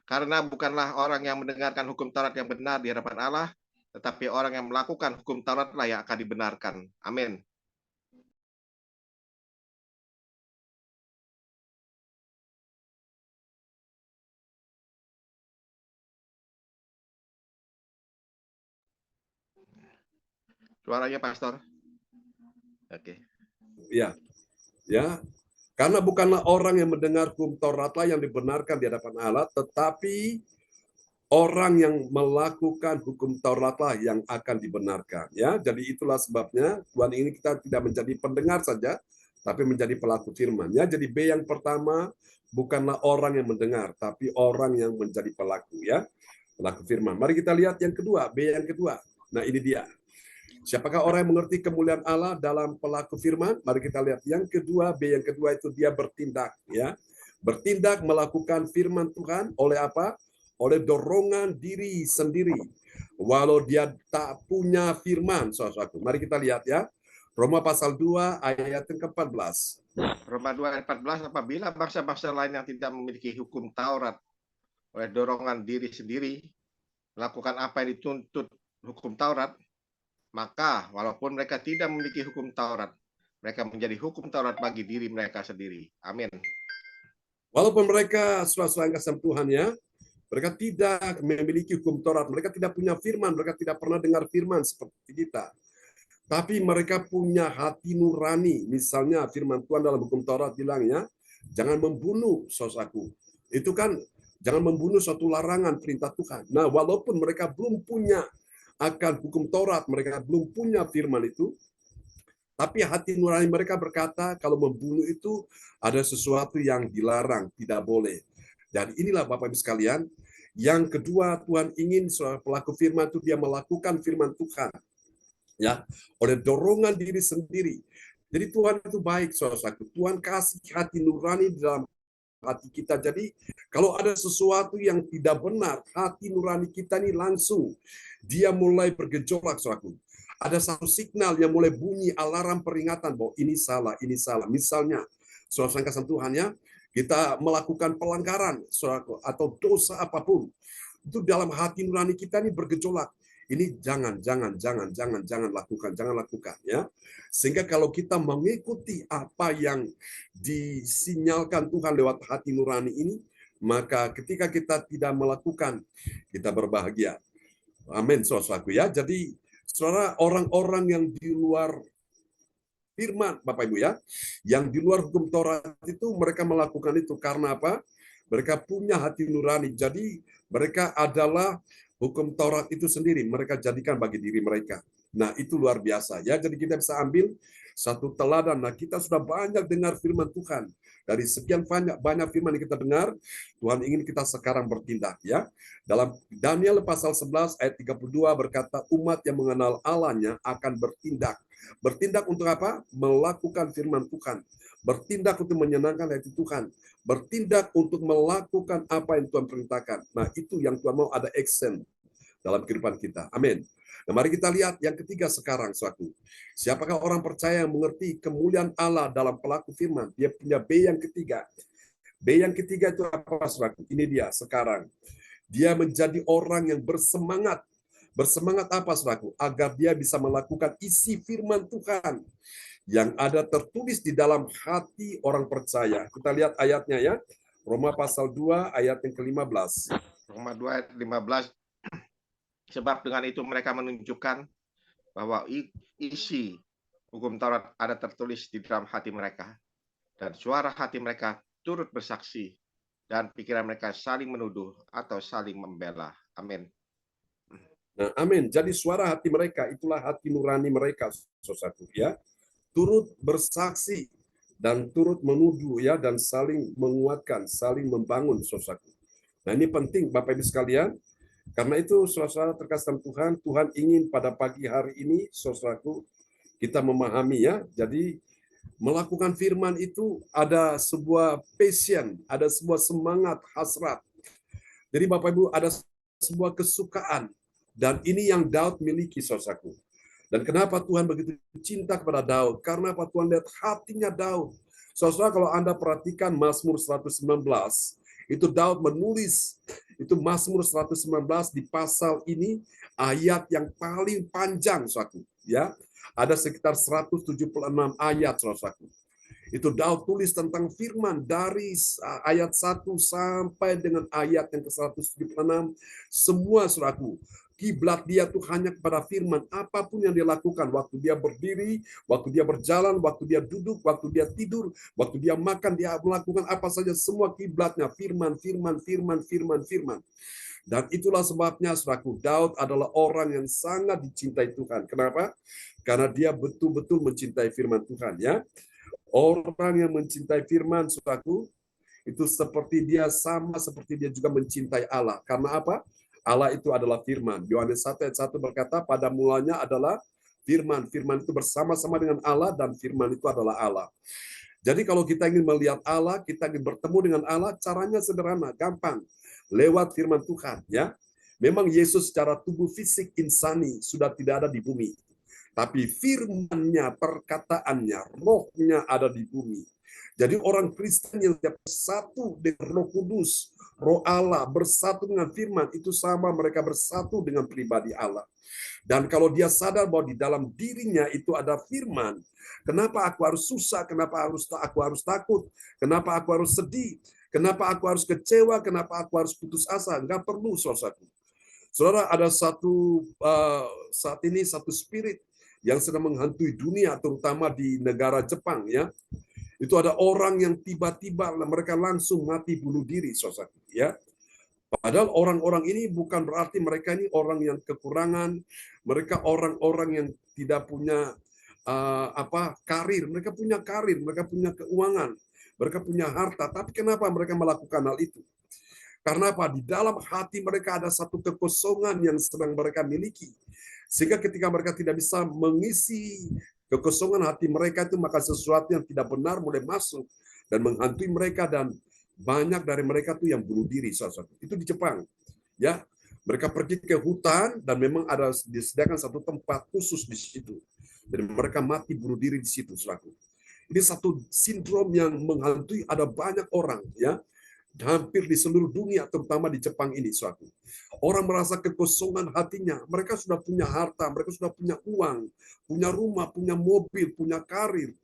Karena bukanlah orang yang mendengarkan hukum Taurat yang benar di hadapan Allah, tetapi orang yang melakukan hukum Tauratlah yang akan dibenarkan. Amin. Suaranya, Pastor. Oke. Ya. Ya. Karena bukanlah orang yang mendengar hukum Tauratlah yang dibenarkan di hadapan Allah, tetapi orang yang melakukan hukum Tauratlah yang akan dibenarkan. Ya, jadi itulah sebabnya Tuhan ini kita tidak menjadi pendengar saja, tapi menjadi pelaku firman. Ya, jadi B yang pertama bukanlah orang yang mendengar, tapi orang yang menjadi pelaku, ya, pelaku firman. Mari kita lihat yang kedua, B yang kedua. Nah, ini dia. Siapakah orang yang mengerti kemuliaan Allah dalam pelaku firman? Mari kita lihat yang kedua, B yang kedua itu dia bertindak, ya. Bertindak melakukan firman Tuhan oleh apa? Oleh dorongan diri sendiri. Walau dia tak punya firman, saudaraku. Mari kita lihat, ya. Roma pasal 2 ayat yang ke-14. Roma 2 ayat 14, apabila bangsa-bangsa lain yang tidak memiliki hukum Taurat oleh dorongan diri sendiri melakukan apa yang dituntut hukum Taurat, maka walaupun mereka tidak memiliki hukum Taurat, mereka menjadi hukum Taurat bagi diri mereka sendiri. Amin. Walaupun mereka saudara-saudara yang kasih Tuhan, ya, mereka tidak memiliki hukum Taurat, mereka tidak punya firman, mereka tidak pernah dengar firman seperti kita. Tapi mereka punya hati nurani. Misalnya firman Tuhan dalam hukum Taurat bilangnya, jangan membunuh, saudaraku. Itu kan jangan membunuh suatu larangan perintah Tuhan. Nah, walaupun mereka belum punya akan hukum Taurat, mereka belum punya firman itu, tapi hati nurani mereka berkata kalau membunuh itu ada sesuatu yang dilarang, tidak boleh. Dan inilah Bapak Ibu sekalian, yang kedua Tuhan ingin pelaku firman itu dia melakukan firman Tuhan, ya, oleh dorongan diri sendiri. Jadi Tuhan itu baik, saudaraku. Tuhan kasih hati nurani di dalam hati kita. Jadi kalau ada sesuatu yang tidak benar, hati nurani kita ini langsung dia mulai bergejolak, saudaraku. Ada satu signal yang mulai bunyi alarm peringatan bahwa ini salah, ini salah. Misalnya, saudara kasih Tuhan, ya, kita melakukan pelanggaran, saudaraku, atau dosa apapun, itu dalam hati nurani kita ini bergejolak. Ini jangan lakukan, ya. Sehingga kalau kita mengikuti apa yang disinyalkan Tuhan lewat hati nurani ini, maka ketika kita tidak melakukan, kita berbahagia. Amin, saudaraku, ya. Jadi, saudara, orang-orang yang di luar firman, Bapak Ibu, ya, yang di luar hukum Taurat itu mereka melakukan itu karena apa? Mereka punya hati nurani. Jadi mereka adalah hukum Taurat itu sendiri. Mereka jadikan bagi diri mereka. Nah, itu luar biasa ya. Jadi kita bisa ambil satu teladan. Nah, kita sudah banyak dengar firman Tuhan. Dari sekian banyak firman yang kita dengar, Tuhan ingin kita sekarang bertindak ya. Dalam Daniel pasal 11 ayat 32 berkata, umat yang mengenal Allahnya akan bertindak. Bertindak untuk apa? Melakukan firman Tuhan. Bertindak untuk menyenangkan hati Tuhan. Bertindak untuk melakukan apa yang Tuhan perintahkan. Nah, itu yang Tuhan mau, ada action dalam kehidupan kita. Amin. Nah, mari kita lihat yang ketiga sekarang, saudaraku. Siapakah orang percaya yang mengerti kemuliaan Allah dalam pelaku firman? Dia punya B yang ketiga. B yang ketiga itu apa, saudaraku? Ini dia sekarang. Dia menjadi orang yang bersemangat. Bersemangat apa, saudaraku? Agar dia bisa melakukan isi firman Tuhan yang ada tertulis di dalam hati orang percaya. Kita lihat ayatnya ya. Roma pasal 2 ayat yang ke-15. Roma 2 ayat 15. Sebab dengan itu mereka menunjukkan bahwa isi hukum Taurat ada tertulis di dalam hati mereka. Dan suara hati mereka turut bersaksi. Dan pikiran mereka saling menuduh atau saling membela. Amin. Nah, amin. Jadi suara hati mereka, itulah hati nurani mereka, saudaraku ya. Turut bersaksi dan turut menuduh ya, dan saling menguatkan, saling membangun, saudaraku. Nah, ini penting Bapak Ibu sekalian. Karena itu saudara terkasih dalam Tuhan, Tuhan ingin pada pagi hari ini, saudaraku, kita memahami ya. Jadi melakukan firman itu ada sebuah passion, ada sebuah semangat, hasrat. Jadi Bapak Ibu ada sebuah kesukaan, dan ini yang Daud miliki, saudaraku. Dan kenapa Tuhan begitu cinta kepada Daud? Karena apa? Tuhan lihat hatinya Daud. Saudara, kalau Anda perhatikan Mazmur 119, itu Daud menulis, itu Mazmur 119 di pasal ini, ayat yang paling panjang, saudaraku. Ya, ada sekitar 176 ayat, saudaraku. Itu Daud tulis tentang firman dari ayat 1 sampai dengan ayat yang ke-176. Semua, saudaraku, kiblat dia tuh hanya kepada firman. Apapun yang dia lakukan, waktu dia berdiri, waktu dia berjalan, waktu dia duduk, waktu dia tidur, waktu dia makan, dia melakukan apa saja, semua kiblatnya firman, firman, firman, firman, firman. Dan itulah sebabnya, saudaraku, Daud adalah orang yang sangat dicintai Tuhan. Kenapa? Karena dia betul-betul mencintai firman Tuhan, ya. Orang yang mencintai firman, saudaraku, itu seperti dia, sama seperti dia juga mencintai Allah. Karena apa? Allah itu adalah firman. Yohanes 1 ayat 1 berkata, pada mulanya adalah firman. Firman itu bersama-sama dengan Allah, dan firman itu adalah Allah. Jadi kalau kita ingin melihat Allah, kita ingin bertemu dengan Allah, caranya sederhana, gampang. Lewat firman Tuhan, ya. Memang Yesus secara tubuh fisik insani sudah tidak ada di bumi. Tapi firman-Nya, perkataannya, rohnya ada di bumi. Jadi orang Kristen yang bersatu dengan Roh Kudus, Roh Allah, bersatu dengan firman, itu sama mereka bersatu dengan pribadi Allah. Dan kalau dia sadar bahwa di dalam dirinya itu ada firman, kenapa aku harus susah, kenapa aku harus takut, kenapa aku harus sedih, kenapa aku harus kecewa, kenapa aku harus putus asa, enggak perlu, saudaraku. Saudara, ada saat ini satu spirit yang sedang menghantui dunia, terutama di negara Jepang, ya. Itu ada orang yang tiba-tiba mereka langsung mati bunuh diri, saudara, ya. Padahal orang-orang ini bukan berarti mereka ini orang yang kekurangan, mereka orang-orang yang tidak punya karir, mereka punya karir, mereka punya keuangan, mereka punya harta, tapi kenapa mereka melakukan hal itu? Karena apa? Di dalam hati mereka ada satu kekosongan yang sedang mereka miliki. Sehingga ketika mereka tidak bisa mengisi kekosongan hati mereka itu, maka sesuatu yang tidak benar mulai masuk dan menghantui mereka, dan banyak dari mereka tuh yang bunuh diri. Itu di Jepang, ya. Mereka pergi ke hutan dan memang ada disediakan satu tempat khusus di situ, dan mereka mati bunuh diri di situ, saudaraku. Ini satu sindrom yang menghantui ada banyak orang, ya. Hampir di seluruh dunia, terutama di Jepang ini, suatu orang merasa kekosongan hatinya. Mereka sudah punya harta, mereka sudah punya uang, punya rumah, punya mobil, punya karir.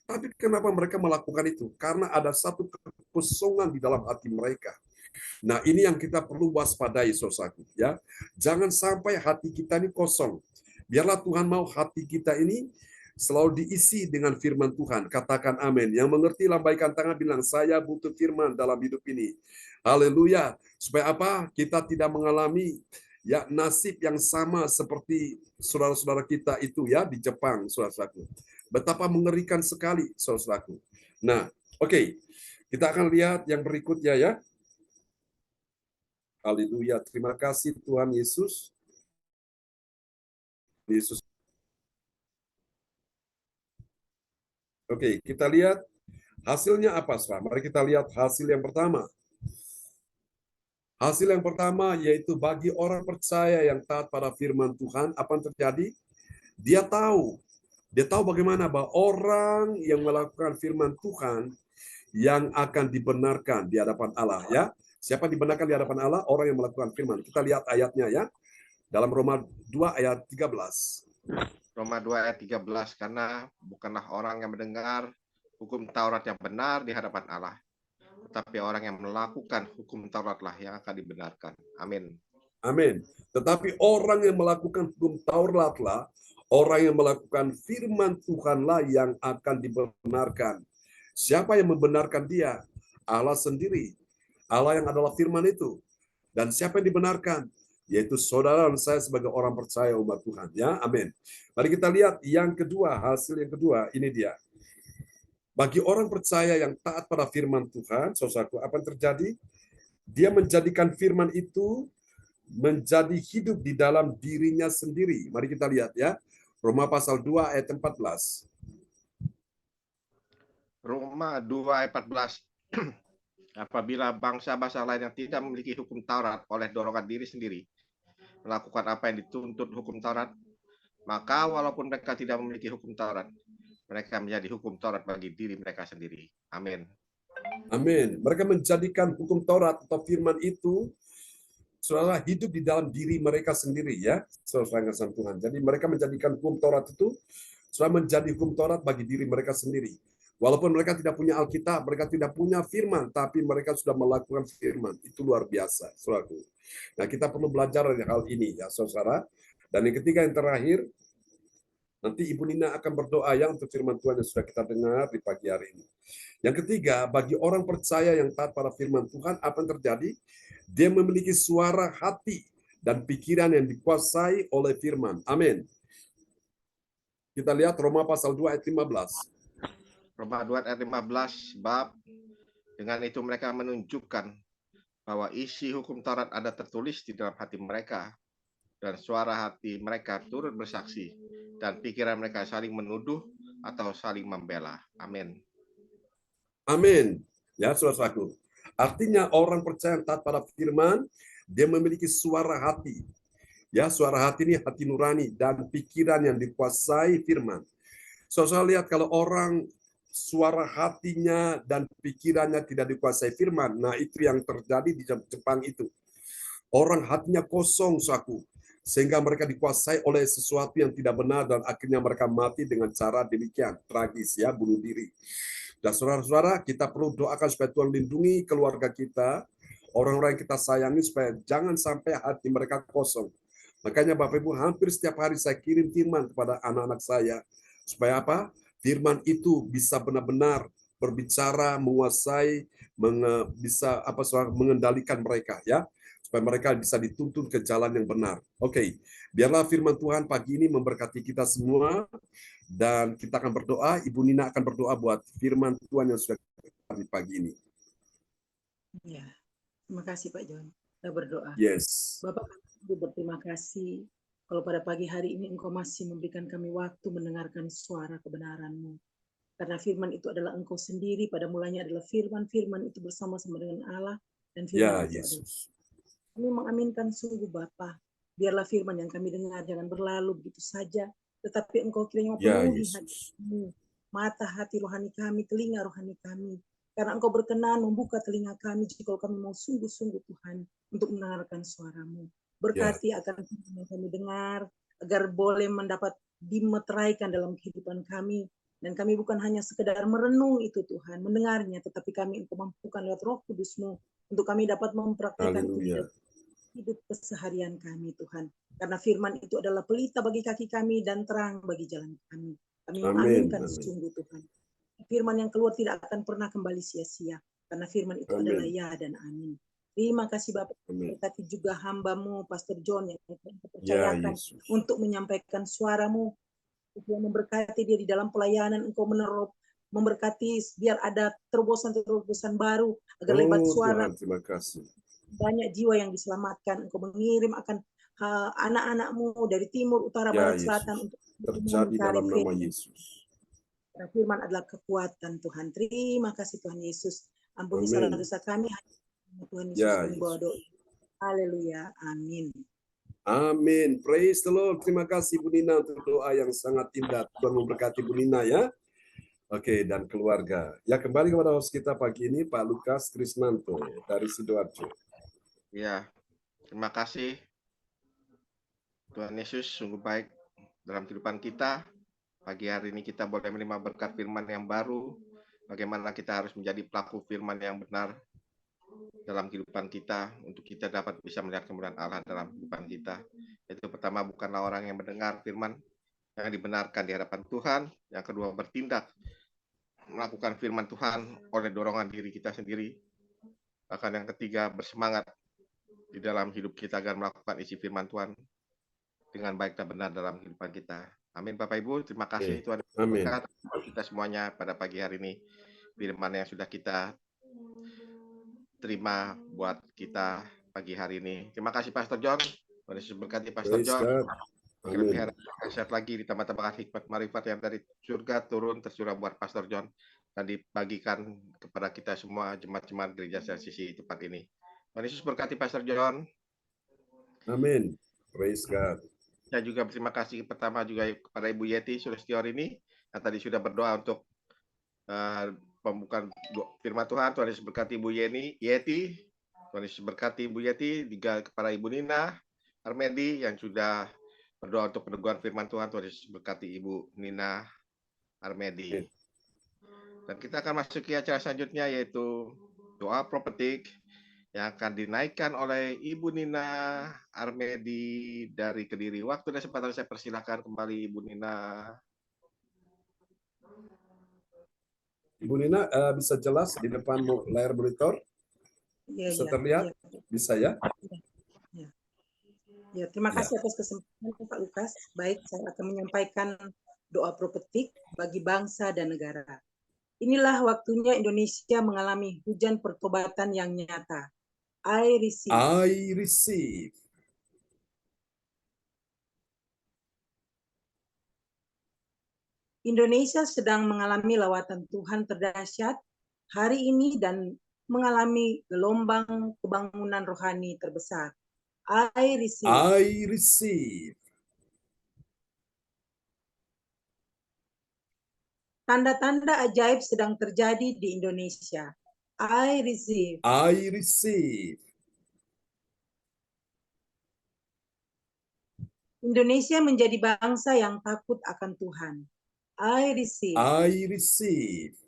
Tapi kenapa mereka melakukan itu? Karena ada satu kekosongan di dalam hati mereka. Nah, ini yang kita perlu waspadai, saudaraku, ya. Jangan sampai hati kita ini kosong. Biarlah Tuhan mau hati kita ini selalu diisi dengan firman Tuhan. Katakan amin. Yang mengerti lambaikan tangan bilang, saya butuh firman dalam hidup ini. Haleluya. Supaya apa? Kita tidak mengalami ya nasib yang sama seperti saudara-saudara kita itu ya di Jepang, saudara-saudaraku. Betapa mengerikan sekali, saudara-saudaraku. Nah, oke. Kita akan lihat yang berikutnya ya. Haleluya. Terima kasih Tuhan Yesus. Yesus. Oke, kita lihat hasilnya apa, saudara? Mari kita lihat hasil yang pertama. Hasil yang pertama yaitu bagi orang percaya yang taat pada firman Tuhan, apa yang terjadi? Dia tahu bagaimana bahwa orang yang melakukan firman Tuhan yang akan dibenarkan di hadapan Allah ya. Siapa dibenarkan di hadapan Allah? Orang yang melakukan firman. Kita lihat ayatnya ya. Dalam Roma 2 ayat 13. Roma 2 ayat 13, karena bukanlah orang yang mendengar hukum Taurat yang benar di hadapan Allah, tetapi orang yang melakukan hukum Tauratlah yang akan dibenarkan. Amin. Amin. Tetapi orang yang melakukan hukum Tauratlah, orang yang melakukan firman Tuhanlah yang akan dibenarkan. Siapa yang membenarkan dia? Allah sendiri. Allah yang adalah firman itu. Dan siapa yang dibenarkan? Yaitu saudara dan saya sebagai orang percaya umat Tuhan. Ya, amin. Mari kita lihat yang kedua, hasil yang kedua, ini dia. Bagi orang percaya yang taat pada firman Tuhan, saudaraku, apa yang terjadi? Dia menjadikan firman itu menjadi hidup di dalam dirinya sendiri. Mari kita lihat ya. Roma pasal 2 ayat 14. Roma 2 ayat 14. Apabila bangsa-bangsa lain yang tidak memiliki hukum Taurat oleh dorongan diri sendiri melakukan apa yang dituntut hukum Taurat, maka walaupun mereka tidak memiliki hukum Taurat, mereka menjadi hukum Taurat bagi diri mereka sendiri. Amin. Amin. Mereka menjadikan hukum Taurat atau firman itu saudara hidup di dalam diri mereka sendiri ya, saudara Tuhan. Jadi mereka menjadikan hukum Taurat itu saudara menjadi hukum Taurat bagi diri mereka sendiri. Walaupun mereka tidak punya Alkitab, mereka tidak punya firman, tapi mereka sudah melakukan firman. Itu luar biasa, saudaraku. Nah, kita perlu belajar dari hal ini ya, saudara. Dan yang ketiga, yang terakhir, nanti Ibu Nina akan berdoa ya untuk firman Tuhan yang sudah kita dengar di pagi hari ini. Yang ketiga, bagi orang percaya yang taat pada firman Tuhan, apa yang terjadi? Dia memiliki suara hati dan pikiran yang dikuasai oleh firman. Amin. Kita lihat Roma pasal 2 ayat 15. Roma 2 ayat 15, bab dengan itu mereka menunjukkan bahwa isi hukum Taurat ada tertulis di dalam hati mereka, dan suara hati mereka turut bersaksi, dan pikiran mereka saling menuduh atau saling membela. Amin. Amin. Ya, saudaraku. Artinya orang percaya taat pada firman, dia memiliki suara hati. Ya, suara hati ini hati nurani dan pikiran yang dikuasai firman. Saudara lihat kalau orang suara hatinya dan pikirannya tidak dikuasai firman, nah itu yang terjadi di Jepang itu. Orang hatinya kosong, saku, sehingga mereka dikuasai oleh sesuatu yang tidak benar dan akhirnya mereka mati dengan cara demikian, tragis ya, bunuh diri. Dan saudara-saudara, kita perlu doakan supaya Tuhan lindungi keluarga kita, orang-orang yang kita sayangi supaya jangan sampai hati mereka kosong. Makanya Bapak Ibu, hampir setiap hari saya kirim firman kepada anak-anak saya supaya apa? Firman itu bisa benar-benar berbicara, menguasai, bisa mengendalikan mereka ya, supaya mereka bisa dituntun ke jalan yang benar. Oke, biarlah firman Tuhan pagi ini memberkati kita semua. Dan kita akan berdoa, Ibu Nina akan berdoa buat firman Tuhan yang sudah di pagi ini. Ya, terima kasih Pak John. Kita berdoa. Yes. Bapak, kami berterima kasih kalau pada pagi hari ini Engkau masih memberikan kami waktu mendengarkan suara kebenaran-Mu. Karena firman itu adalah Engkau sendiri, pada mulanya adalah firman itu bersama-sama dengan Allah, dan firman itu adalah. Kami mengaminkan sungguh Bapa, biarlah firman yang kami dengar jangan berlalu begitu saja, tetapi Engkau kiranya penuhi hati-Mu, mata hati rohani kami, telinga rohani kami, karena Engkau berkenan membuka telinga kami jika kami mau sungguh-sungguh Tuhan untuk mendengarkan suara-Mu. Berkati akan firman yang kami dengar, agar boleh mendapat dimeteraikan dalam kehidupan kami, dan kami bukan hanya sekedar merenung itu Tuhan, mendengarnya, tetapi kami Engkau mampukan lewat Roh Kudus-Mu untuk kami dapat mempraktikkan hidup keseharian kami Tuhan. Karena firman itu adalah pelita bagi kaki kami dan terang bagi jalan kami. Kami Amin. mengaminkan Amin. sungguh Tuhan. Firman yang keluar tidak akan pernah kembali sia-sia. Karena firman itu Amin. adalah ya dan amin. Terima kasih Bapak. Amin. Berkati juga hamba-Mu, Pastor John, yang Ya dipercayakan Yesus. untuk menyampaikan suara-Mu. Tuhan memberkati dia di dalam pelayanan, Engkau memberkati biar ada terobosan-terobosan baru, agar lewat Oh suara Tuhan, terima kasih. banyak jiwa yang diselamatkan. Engkau mengirim akan anak-anak-Mu dari timur, utara, Ya barat, selatan Yesus. untuk Terjadi mencari dalam nama firman. Yesus. Karena firman adalah kekuatan Tuhan. Terima kasih Tuhan Yesus. Ampuni salah Amin. dosa kami. Tuhan Yesus Ya kami bawa Yesus. doa. Haleluya. Amin. Amin. Praise the Lord. Terima kasih Bu Nina untuk doa yang sangat indah. Tuhan memberkati Bu Nina ya. Oke, dan keluarga. Ya, kembali kepada host kita pagi ini, Pak Lukas Krisnanto dari Sidoarjo. Ya, terima kasih. Tuhan Yesus sungguh baik dalam kehidupan kita. Pagi hari ini kita boleh menerima berkat firman yang baru. Bagaimana kita harus menjadi pelaku firman yang benar dalam kehidupan kita, untuk kita dapat bisa melihat kemuliaan Allah dalam kehidupan kita. Itu pertama, bukanlah orang yang mendengar firman yang dibenarkan di hadapan Tuhan. Yang kedua, bertindak melakukan firman Tuhan oleh dorongan diri kita sendiri. Bahkan yang ketiga, bersemangat di dalam hidup kita agar melakukan isi firman Tuhan dengan baik dan benar dalam kehidupan kita. Amin Bapak Ibu, terima kasih Tuhan Amin. berkat kita semuanya pada pagi hari ini. Firman yang sudah kita terima buat kita pagi hari ini. Terima kasih Pastor John. Tuhan Yesus berkati Pastor Praise John. God. Kelebihan Amin. sehat lagi ditambah-tambahkan hikmat marifat yang dari surga turun tercurah buat Pastor John dan dibagikan kepada kita semua jemaat-jemaat gereja CLCC tempat ini. Tuhan Yesus berkati Pastor John. Amin. Praise God. Saya juga berterima kasih pertama juga kepada Ibu Yeti Sulistiawati yang tadi sudah berdoa untuk pembukaan firman Tuhan. Tuhan Yesus berkati Ibu Yeti. Tuhan Yesus berkati Ibu Yeti, juga kepada Ibu Nina Armedi yang sudah berdoa untuk peneguhan firman Tuhan. Tuhan Yesus berkati Ibu Nina Armedi. Dan kita akan masuk ke acara selanjutnya, yaitu doa prophetik yang akan dinaikkan oleh Ibu Nina Armedi dari Kediri. Waktu dan kesempatan saya persilakan kembali Ibu Nina. Ibu Nina, bisa jelas di depan layar monitor? Bisa terlihat? Bisa ya? Ya, terima kasih atas kesempatan Pak Lukas. Baik, saya akan menyampaikan doa prophetik bagi bangsa dan negara. Inilah waktunya Indonesia mengalami hujan pertobatan yang nyata. I receive. I receive. Indonesia sedang mengalami lawatan Tuhan terdahsyat hari ini dan mengalami gelombang kebangunan rohani terbesar. I receive. I receive. Tanda-tanda ajaib sedang terjadi di Indonesia. I receive. I receive. Indonesia menjadi bangsa yang takut akan Tuhan. I receive. I receive.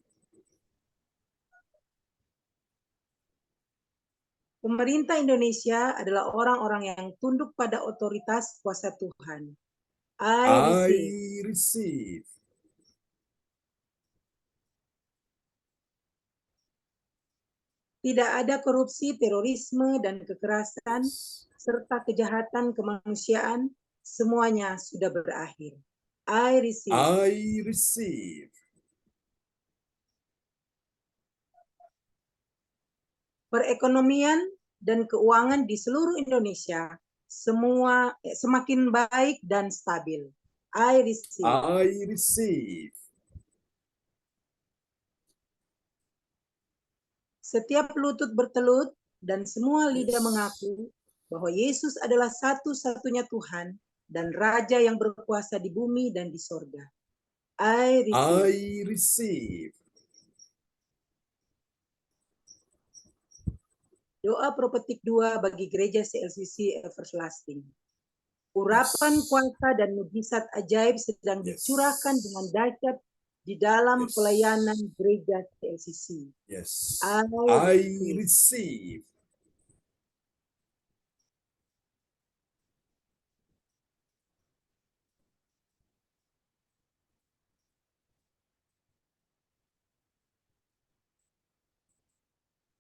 Pemerintah Indonesia adalah orang-orang yang tunduk pada otoritas kuasa Tuhan. I receive. I receive. Tidak ada korupsi, terorisme, dan kekerasan, serta kejahatan kemanusiaan, semuanya sudah berakhir. I receive. I receive. Perekonomian dan keuangan di seluruh Indonesia semua semakin baik dan stabil. I receive. I receive. Setiap lutut bertelut dan semua lidah mengaku bahwa Yesus adalah satu-satunya Tuhan dan Raja yang berkuasa di bumi dan di sorga. I receive. I receive. Doa prophetik 2 bagi gereja CLCC Everlasting. Urapan kuasa dan mujizat ajaib sedang dicurahkan dengan dahsyat di dalam pelayanan gereja CLCC. Yes. I receive.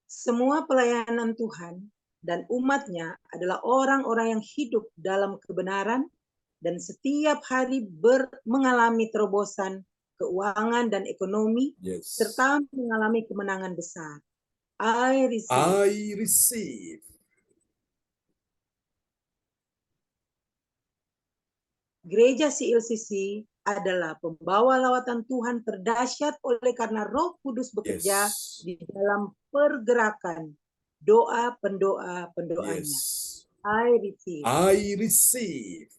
Semua pelayanan Tuhan dan umat-Nya adalah orang-orang yang hidup dalam kebenaran dan setiap hari mengalami terobosan keuangan dan ekonomi Yes. serta mengalami kemenangan besar. I receive. I receive. Gereja CLCC adalah pembawa lawatan Tuhan terdahsyat oleh karena Roh Kudus bekerja Yes. di dalam pergerakan doa pendoanya. Yes. I receive. I receive.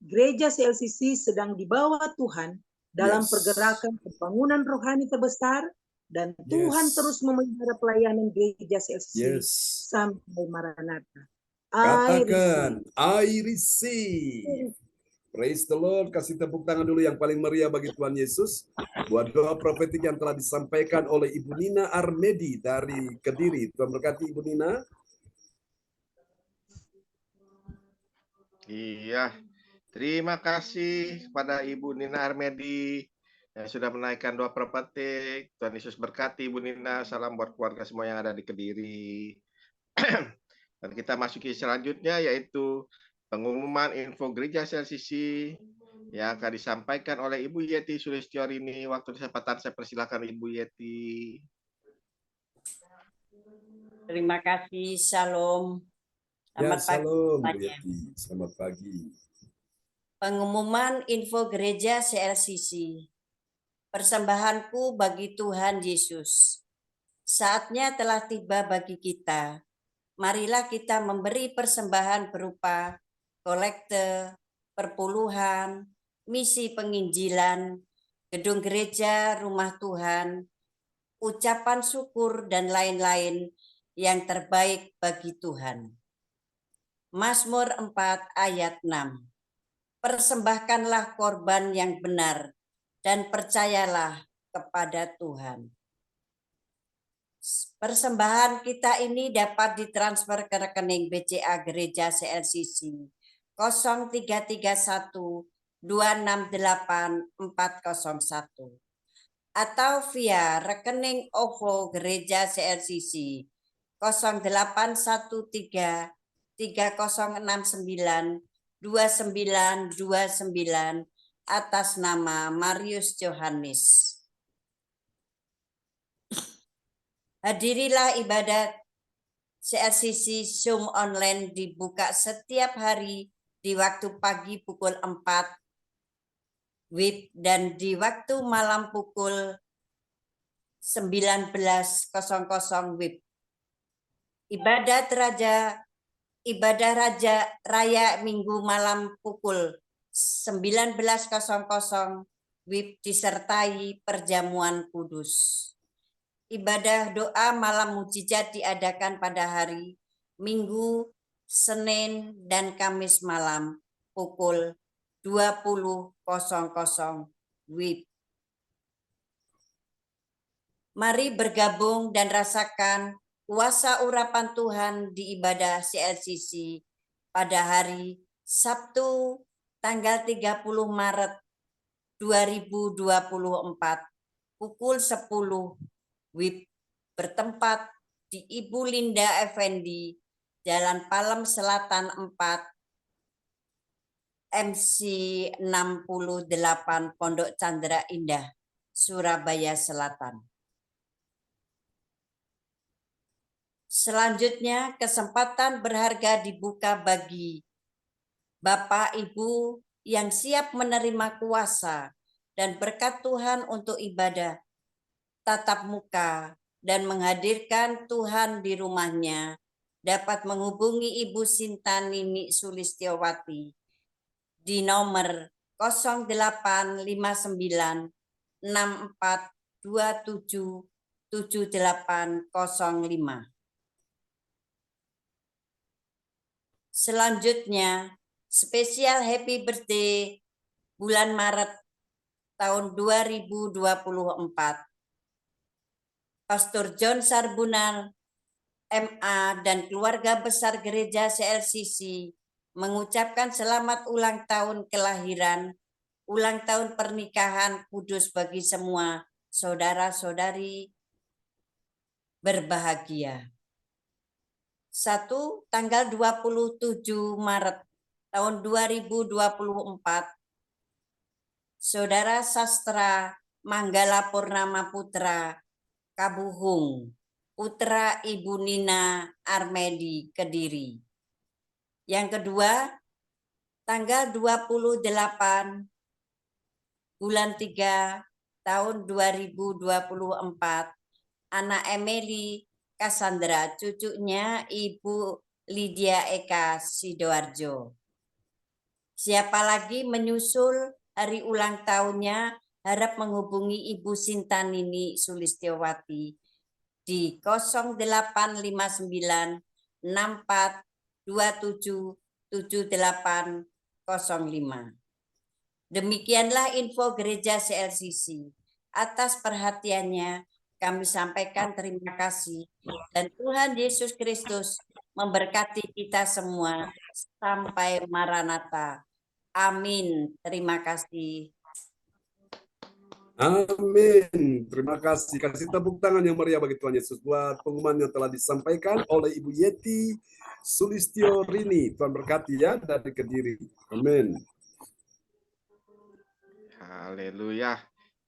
Gereja CLCC sedang dibawa Tuhan dalam Yes. pergerakan pembangunan rohani terbesar dan Tuhan Yes. terus memelihara pelayanan gereja CLCC Yes. sampai Maranatha. Katakan, I receive. Praise the Lord. Kasih tepuk tangan dulu yang paling meriah bagi Tuhan Yesus. Buat doa profetik yang telah disampaikan oleh Ibu Nina Armedi dari Kediri. Tuhan berkati Ibu Nina. Iya, terima kasih kepada Ibu Nina Armedi yang sudah menaikkan doa profetik. Tuhan Yesus berkati Ibu Nina. Salam buat keluarga semua yang ada di Kediri. Dan kita masuki selanjutnya yaitu pengumuman info gereja CLCC yang akan disampaikan oleh Ibu Yeti Sulistyorini. Waktu kesempatan saya persilakan Ibu Yeti. Terima kasih, Shalom. Ya, Selamat pagi salam Bu semuanya. Yeti. Selamat pagi. Pengumuman info gereja CLCC. Persembahanku bagi Tuhan Yesus. Saatnya telah tiba bagi kita. Marilah kita memberi persembahan berupa kolekte, perpuluhan, misi penginjilan, gedung gereja, rumah Tuhan, ucapan syukur, dan lain-lain yang terbaik bagi Tuhan. Mazmur 4 ayat 6. Persembahkanlah korban yang benar dan percayalah kepada Tuhan. Persembahan kita ini dapat ditransfer ke rekening BCA Gereja CLCC 0331 268 401 atau via rekening OVO Gereja CLCC 0813 3069 2929 atas nama Marius Johannes. Hadirilah ibadat CLCC Zoom online dibuka setiap hari di waktu pagi pukul 4 WIB dan di waktu malam pukul 19.00 WIB. Ibadah Raja Raya Minggu malam pukul 19.00 WIB disertai perjamuan kudus. Ibadah doa malam mujizat diadakan pada hari Minggu, Senin, dan Kamis malam pukul 20.00 WIB. Mari bergabung dan rasakan kuasa urapan Tuhan di ibadah CLCC pada hari Sabtu tanggal 30 Maret 2024 pukul 10 WIB bertempat di Ibu Linda Effendi, Jalan Palem Selatan 4, MC 68, Pondok Chandra Indah, Surabaya Selatan. Selanjutnya, kesempatan berharga dibuka bagi Bapak Ibu yang siap menerima kuasa dan berkat Tuhan untuk ibadah tatap muka dan menghadirkan Tuhan di rumahnya, dapat menghubungi Ibu Sinta Nini Sulistyowati di nomor 0859 6427 7805. Selanjutnya, spesial happy birthday bulan Maret tahun 2024. Pastor John Sarbunar, MA, dan keluarga besar gereja CLCC mengucapkan selamat ulang tahun kelahiran, ulang tahun pernikahan kudus bagi semua saudara-saudari berbahagia. 1. Tanggal 27 Maret tahun 2024, Saudara Sastra Manggala Purnama Putra Kabuhung, putra Ibu Nina Armedi, Kediri. Yang kedua, tanggal 28 bulan 3 tahun 2024, anak Emily Cassandra, cucunya Ibu Lydia Eka Sidoarjo. Siapa lagi menyusul hari ulang tahunnya, harap menghubungi Ibu Sinta Nini Sulistiowati di 0859 64 27 7805. Demikianlah info Gereja CLCC. Atas perhatiannya kami sampaikan terima kasih, dan Tuhan Yesus Kristus memberkati kita semua sampai Maranatha. Amin. Terima kasih. Amin. Terima kasih. Kasih tepuk tangan yang meriah bagi Tuhan Yesus buat pengumuman yang telah disampaikan oleh Ibu Yeti Sulistyo Rini. Tuhan berkati ya dari Kediri. Amin. Haleluya.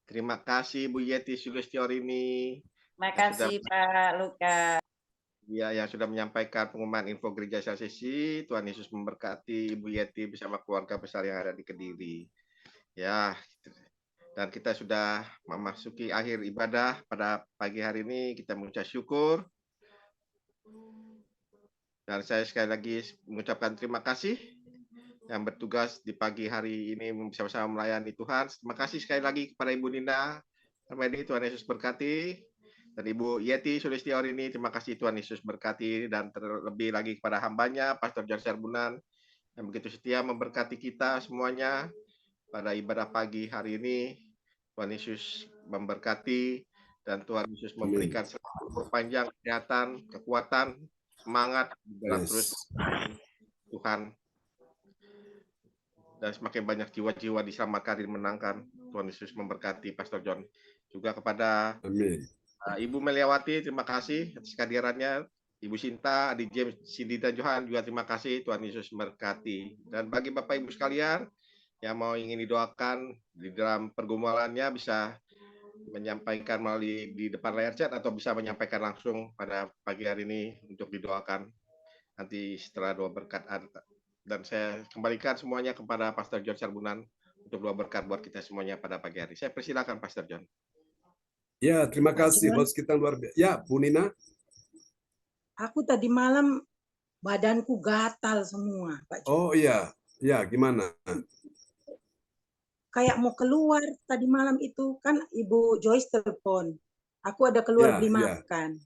Terima kasih Bu Yeti Sulistyo Rini. Terima kasih Pak Lukas. Ya, yang sudah menyampaikan pengumuman info Gereja CLCC. Tuhan Yesus memberkati Ibu Yeti bersama keluarga besar yang ada di Kediri. Ya, dan kita sudah memasuki akhir ibadah pada pagi hari ini. Kita mengucap syukur. Dan saya sekali lagi mengucapkan terima kasih yang bertugas di pagi hari ini bersama-sama melayani Tuhan. Terima kasih sekali lagi kepada Ibu Nina Armedi, Tuhan Yesus berkati. Dan Ibu Yeti Sulistyo ini, terima kasih Tuhan Yesus berkati. Dan terlebih lagi kepada hambanya, Pastor John Serbunan, yang begitu setia memberkati kita semuanya pada ibadah pagi hari ini. Tuhan Yesus memberkati, dan Tuhan Yesus memberikan umur panjang, kesehatan, kekuatan, semangat dalam terus Tuhan. Dan semakin banyak jiwa-jiwa diselamatkan dan dimenangkan. Tuhan Yesus memberkati Pastor John. Juga kepada Ibu Meliawati, terima kasih atas kehadirannya. Ibu Sinta, Adik James, Cindy dan Johan juga terima kasih. Tuhan Yesus memberkati. Dan bagi Bapak Ibu sekalian yang mau ingin didoakan di dalam pergumulannya, bisa menyampaikan melalui di depan layar chat atau bisa menyampaikan langsung pada pagi hari ini untuk didoakan nanti setelah doa berkat. Dan saya kembalikan semuanya kepada Pastor John Serbunan untuk doa berkat buat kita semuanya pada pagi hari. Saya persilakan Pastor John. Ya, terima kasih host kita luar biasa. Ya, Bu Nina. Aku tadi malam badanku gatal semua, Pak John. Oh iya, ya gimana? Kayak mau keluar tadi malam itu, kan Ibu Joyce telepon. Aku ada keluar beli makan.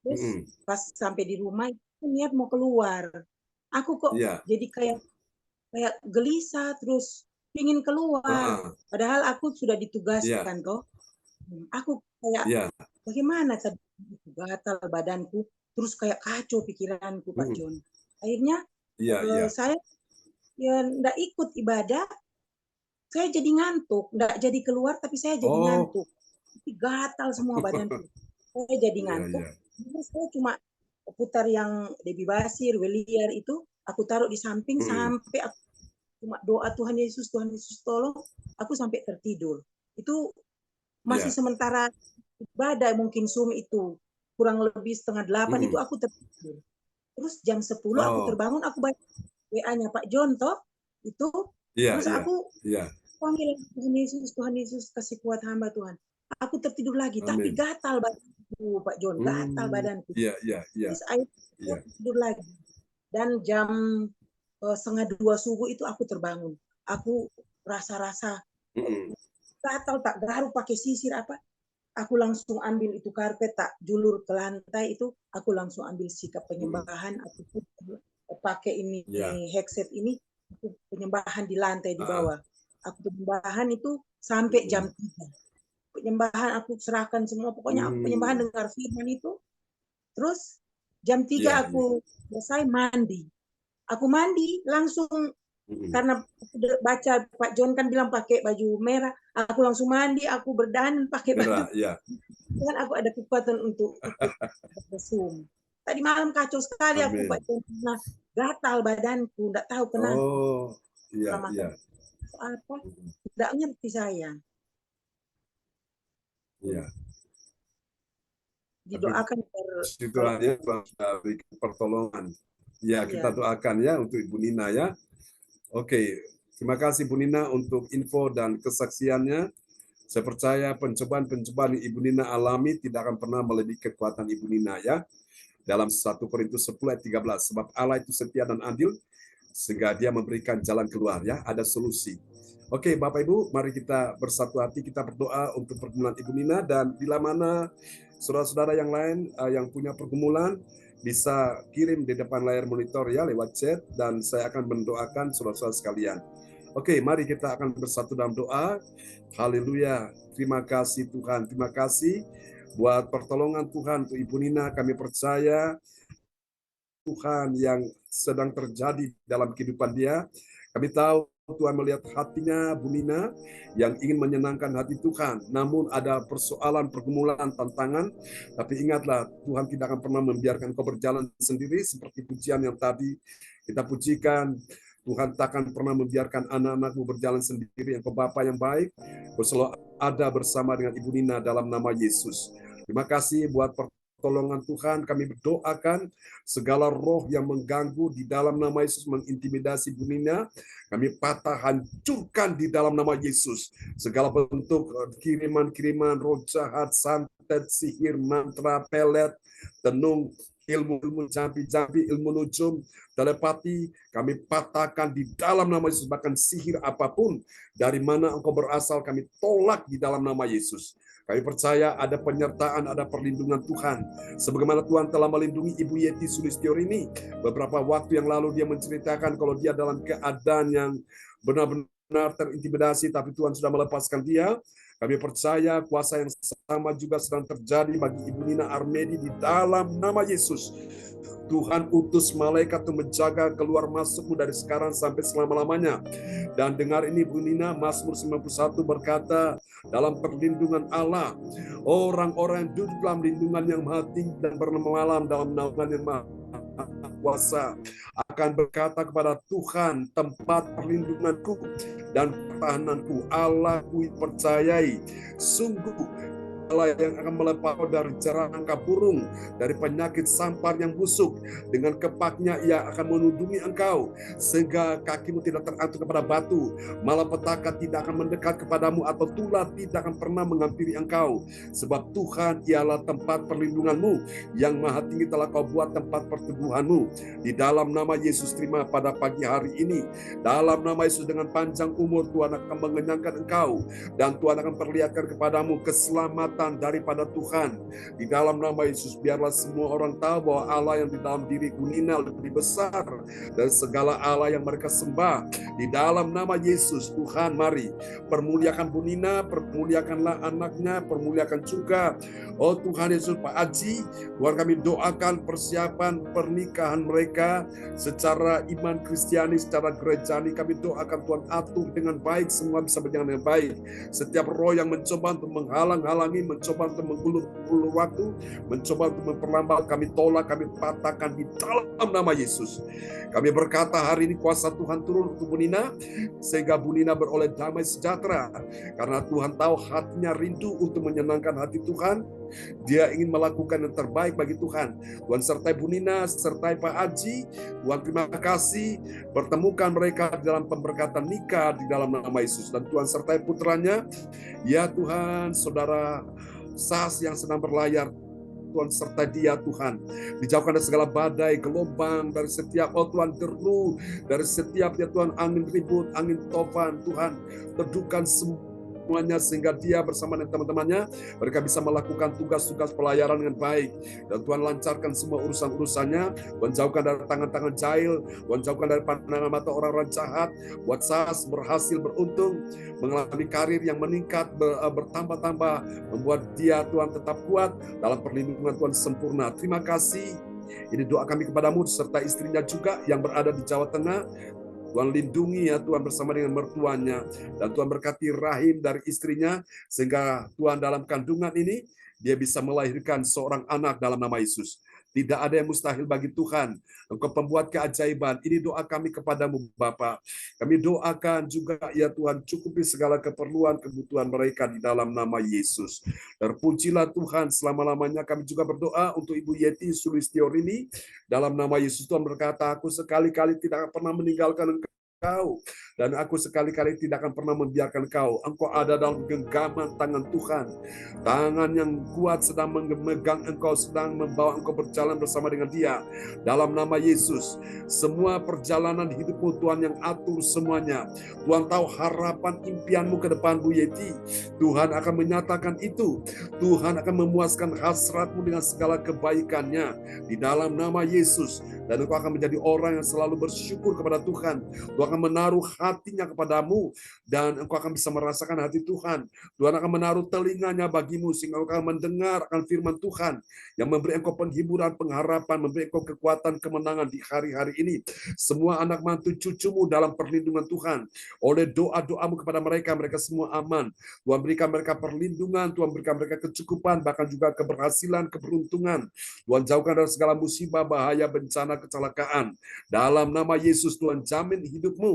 Terus pas sampai di rumah, aku niat mau keluar. Aku kok jadi kayak gelisah, terus pingin keluar. Padahal aku sudah ditugaskan toh. Aku kayak bagaimana tadi, gatal badanku, terus kayak kacau pikiranku, Pak John. Akhirnya saya enggak ikut ibadah. Saya jadi ngantuk, enggak jadi keluar tapi saya jadi ngantuk. Gatal semua badanku. Saya jadi ngantuk. Terus saya cuma putar yang Debbie Basir, Weliar itu, aku taruh di samping sampai aku cuma doa Tuhan Yesus tolong, aku sampai tertidur. Itu masih sementara ibadah, mungkin Zoom itu kurang lebih 7:30 itu aku tertidur. Terus jam 10 aku terbangun, aku baca WA-nya Pak John toh itu, terus aku panggil Tuhan Yesus kasih kuat hamba Tuhan. Aku tertidur lagi, tapi gatal badanku Pak John, gatal badanku. Terus akhirnya tidur lagi. Dan jam 1:30 subuh itu aku terbangun. Aku rasa-rasa gatal, tak garu pakai sisir apa. Aku langsung ambil itu karpet, tak julur ke lantai itu, aku langsung ambil sikap penyembahan, aku pakai ini headset ini, aku penyembahan di lantai di bawah. Aku penyembahan itu sampai jam 3. Penyembahan aku serahkan semua, pokoknya aku penyembahan dengar firman itu. Terus jam 3 aku selesai mandi. Aku mandi langsung Karena aku baca Pak John kan bilang pakai baju merah, aku langsung mandi, aku berdandan pakai baju. Merah, ya. Kan aku ada kekuatan untuk ikut Zoom. Tadi malam kacau sekali aku Amin. Pak John, nah, gatal badanku, enggak tahu kenapa. Oh, iya, iya. Apa? Enggak ngerti saya. Iya. Didoakan Situasinya sudah berikan pertolongan. Ya, kita doakan ya untuk Ibu Nina ya. Oke, terima kasih Bu Nina untuk info dan kesaksiannya. Saya percaya pencobaan-pencobaan Ibu Nina alami tidak akan pernah melebihi kekuatan Ibu Nina ya. Dalam 1 Korintus 10 ayat 13, sebab Allah itu setia dan adil, sehingga Dia memberikan jalan keluar ya, ada solusi. Oke, Bapak Ibu, mari kita bersatu hati, kita berdoa untuk pergumulan Ibu Nina, dan bila mana saudara-saudara yang lain yang punya pergumulan, bisa kirim di depan layar monitor ya, lewat chat, dan saya akan mendoakan saudara-saudara sekalian. Oke, mari kita akan bersatu dalam doa. Haleluya, terima kasih Tuhan, terima kasih buat pertolongan Tuhan untuk Ibu Nina. Kami percaya Tuhan yang sedang terjadi dalam kehidupan dia. Kami tahu Tuhan melihat hatinya Bu Nina yang ingin menyenangkan hati Tuhan. Namun ada persoalan, pergumulan, tantangan. Tapi ingatlah, Tuhan tidak akan pernah membiarkan kau berjalan sendiri. Seperti pujian yang tadi kita pujikan, Tuhan tak akan pernah membiarkan anak-anakmu berjalan sendiri. Engkau Bapa yang baik, kau selalu ada bersama dengan Ibu Nina dalam nama Yesus. Terima kasih buat pertolongan Tuhan. Kami berdoakan segala roh yang mengganggu di dalam nama Yesus, mengintimidasi Bu Nina, kami patah hancurkan di dalam nama Yesus. Segala bentuk kiriman-kiriman roh jahat, santet, sihir, mantra, pelet, tenung, ilmu jampi-jampi, ilmu nujum, telepati, kami patahkan di dalam nama Yesus. Bahkan sihir apapun dari mana engkau berasal, kami tolak di dalam nama Yesus. Kami percaya ada penyertaan, ada perlindungan Tuhan. Sebagaimana Tuhan telah melindungi Ibu Yeti Sulistiorini. Beberapa waktu yang lalu dia menceritakan kalau dia dalam keadaan yang benar-benar terintimidasi, tapi Tuhan sudah melepaskan dia. Kami percaya kuasa yang sama juga sedang terjadi bagi Ibu Nina Armedi di dalam nama Yesus. Tuhan utus malaikat untuk menjaga keluar masukmu dari sekarang sampai selama-lamanya. Dan dengar ini Bu Nina, Mazmur 91 berkata, dalam perlindungan Allah, orang-orang yang duduk dalam lindungan yang maha tinggi dan bermalam dalam naungan yang maha kuasa akan berkata kepada Tuhan, tempat perlindunganku dan pertahananku, Allahku percayai. Sungguh Allah yang akan melepas dari jerangka burung, dari penyakit sampar yang busuk. Dengan kepaknya ia akan menudungi engkau, sehingga kakimu tidak terantuk kepada batu. Malapetaka tidak akan mendekat kepadamu, atau tulah tidak akan pernah menghampiri engkau. Sebab Tuhan ialah tempat perlindunganmu, yang maha tinggi telah kau buat tempat perteduhanmu. Di dalam nama Yesus, terima pada pagi hari ini. Dalam nama Yesus, dengan panjang umur Tuhan akan mengenyangkan engkau, dan Tuhan akan perlihatkan kepadamu keselamatan daripada Tuhan. Di dalam nama Yesus, biarlah semua orang tahu bahwa Allah yang di dalam diri Bu Nina lebih besar dari segala Allah yang mereka sembah. Di dalam nama Yesus, Tuhan mari permuliakan Bu Nina, permuliakanlah anaknya, permuliakan juga oh Tuhan Yesus Pak Aji. Tuhan, kami doakan persiapan pernikahan mereka secara iman Kristiani, secara gerejani. Kami doakan Tuhan atur dengan baik, semua bisa berjalan dengan baik. Setiap roh yang mencoba untuk menghalang-halangi, mencoba untuk mengulur waktu, mencoba untuk memperlambat, kami tolak, kami patahkan di dalam nama Yesus. Kami berkata hari ini kuasa Tuhan turun untuk Bu Nina, sehingga Bu Nina beroleh damai sejahtera. Karena Tuhan tahu hatinya rindu untuk menyenangkan hati Tuhan. Dia ingin melakukan yang terbaik bagi Tuhan. Tuhan sertai Bu Nina, sertai Pak Aji. Tuhan terima kasih, pertemukan mereka dalam pemberkatan nikah di dalam nama Yesus. Dan Tuhan sertai putranya. Ya Tuhan, saudara Sas yang sedang berlayar, Tuhan serta dia Tuhan. Dijauhkan dari segala badai, gelombang, dari setiap Tuhan deru, dari setiap ya Tuhan angin ribut, angin tofan, Tuhan teduhkan semuanya sehingga dia bersama dengan teman-temannya mereka bisa melakukan tugas-tugas pelayaran dengan baik. Dan Tuhan lancarkan semua urusan-urusannya. Tuhan jauhkan dari tangan-tangan jahil, Tuhan jauhkan dari pandangan mata orang-orang jahat. Buat Sas berhasil beruntung, mengalami karir yang meningkat, bertambah-tambah, membuat dia Tuhan tetap kuat dalam perlindungan Tuhan sempurna. Terima kasih. Ini doa kami kepadamu serta istrinya juga yang berada di Jawa Tengah. Tuhan lindungi ya Tuhan bersama dengan mertuanya. Dan Tuhan berkati rahim dari istrinya, sehingga Tuhan dalam kandungan ini, dia bisa melahirkan seorang anak dalam nama Yesus. Tidak ada yang mustahil bagi Tuhan. Engkau pembuat keajaiban. Ini doa kami kepadamu Bapa. Kami doakan juga ya Tuhan, cukupi segala keperluan kebutuhan mereka di dalam nama Yesus. Terpujilah Tuhan selama-lamanya. Kami juga berdoa untuk Ibu Yeti Sulistiorini. Dalam nama Yesus Tuhan berkata, aku sekali-kali tidak pernah meninggalkan Engkau, dan aku sekali-kali tidak akan pernah membiarkan Engkau. Engkau ada dalam genggaman tangan Tuhan. Tangan yang kuat sedang memegang Engkau, sedang membawa Engkau berjalan bersama dengan Dia. Dalam nama Yesus, semua perjalanan hidupmu Tuhan yang atur semuanya. Tuhan tahu harapan impianmu ke depan Bu Yeti. Tuhan akan menyatakan itu. Tuhan akan memuaskan hasratmu dengan segala kebaikannya. Di dalam nama Yesus. Dan engkau akan menjadi orang yang selalu bersyukur kepada Tuhan. Tuhan akan menaruh hatinya kepadamu, dan engkau akan bisa merasakan hati Tuhan. Tuhan akan menaruh telinganya bagimu, sehingga engkau akan mendengar akan firman Tuhan, yang memberi engkau penghiburan, pengharapan, memberi engkau kekuatan, kemenangan di hari-hari ini. Semua anak mantu cucumu dalam perlindungan Tuhan. Oleh doa-doamu kepada mereka, mereka semua aman. Tuhan berikan mereka perlindungan, Tuhan berikan mereka kecukupan, bahkan juga keberhasilan, keberuntungan. Tuhan jauhkan dari segala musibah, bahaya, bencana, kecelakaan. Dalam nama Yesus Tuhan jamin hidupmu.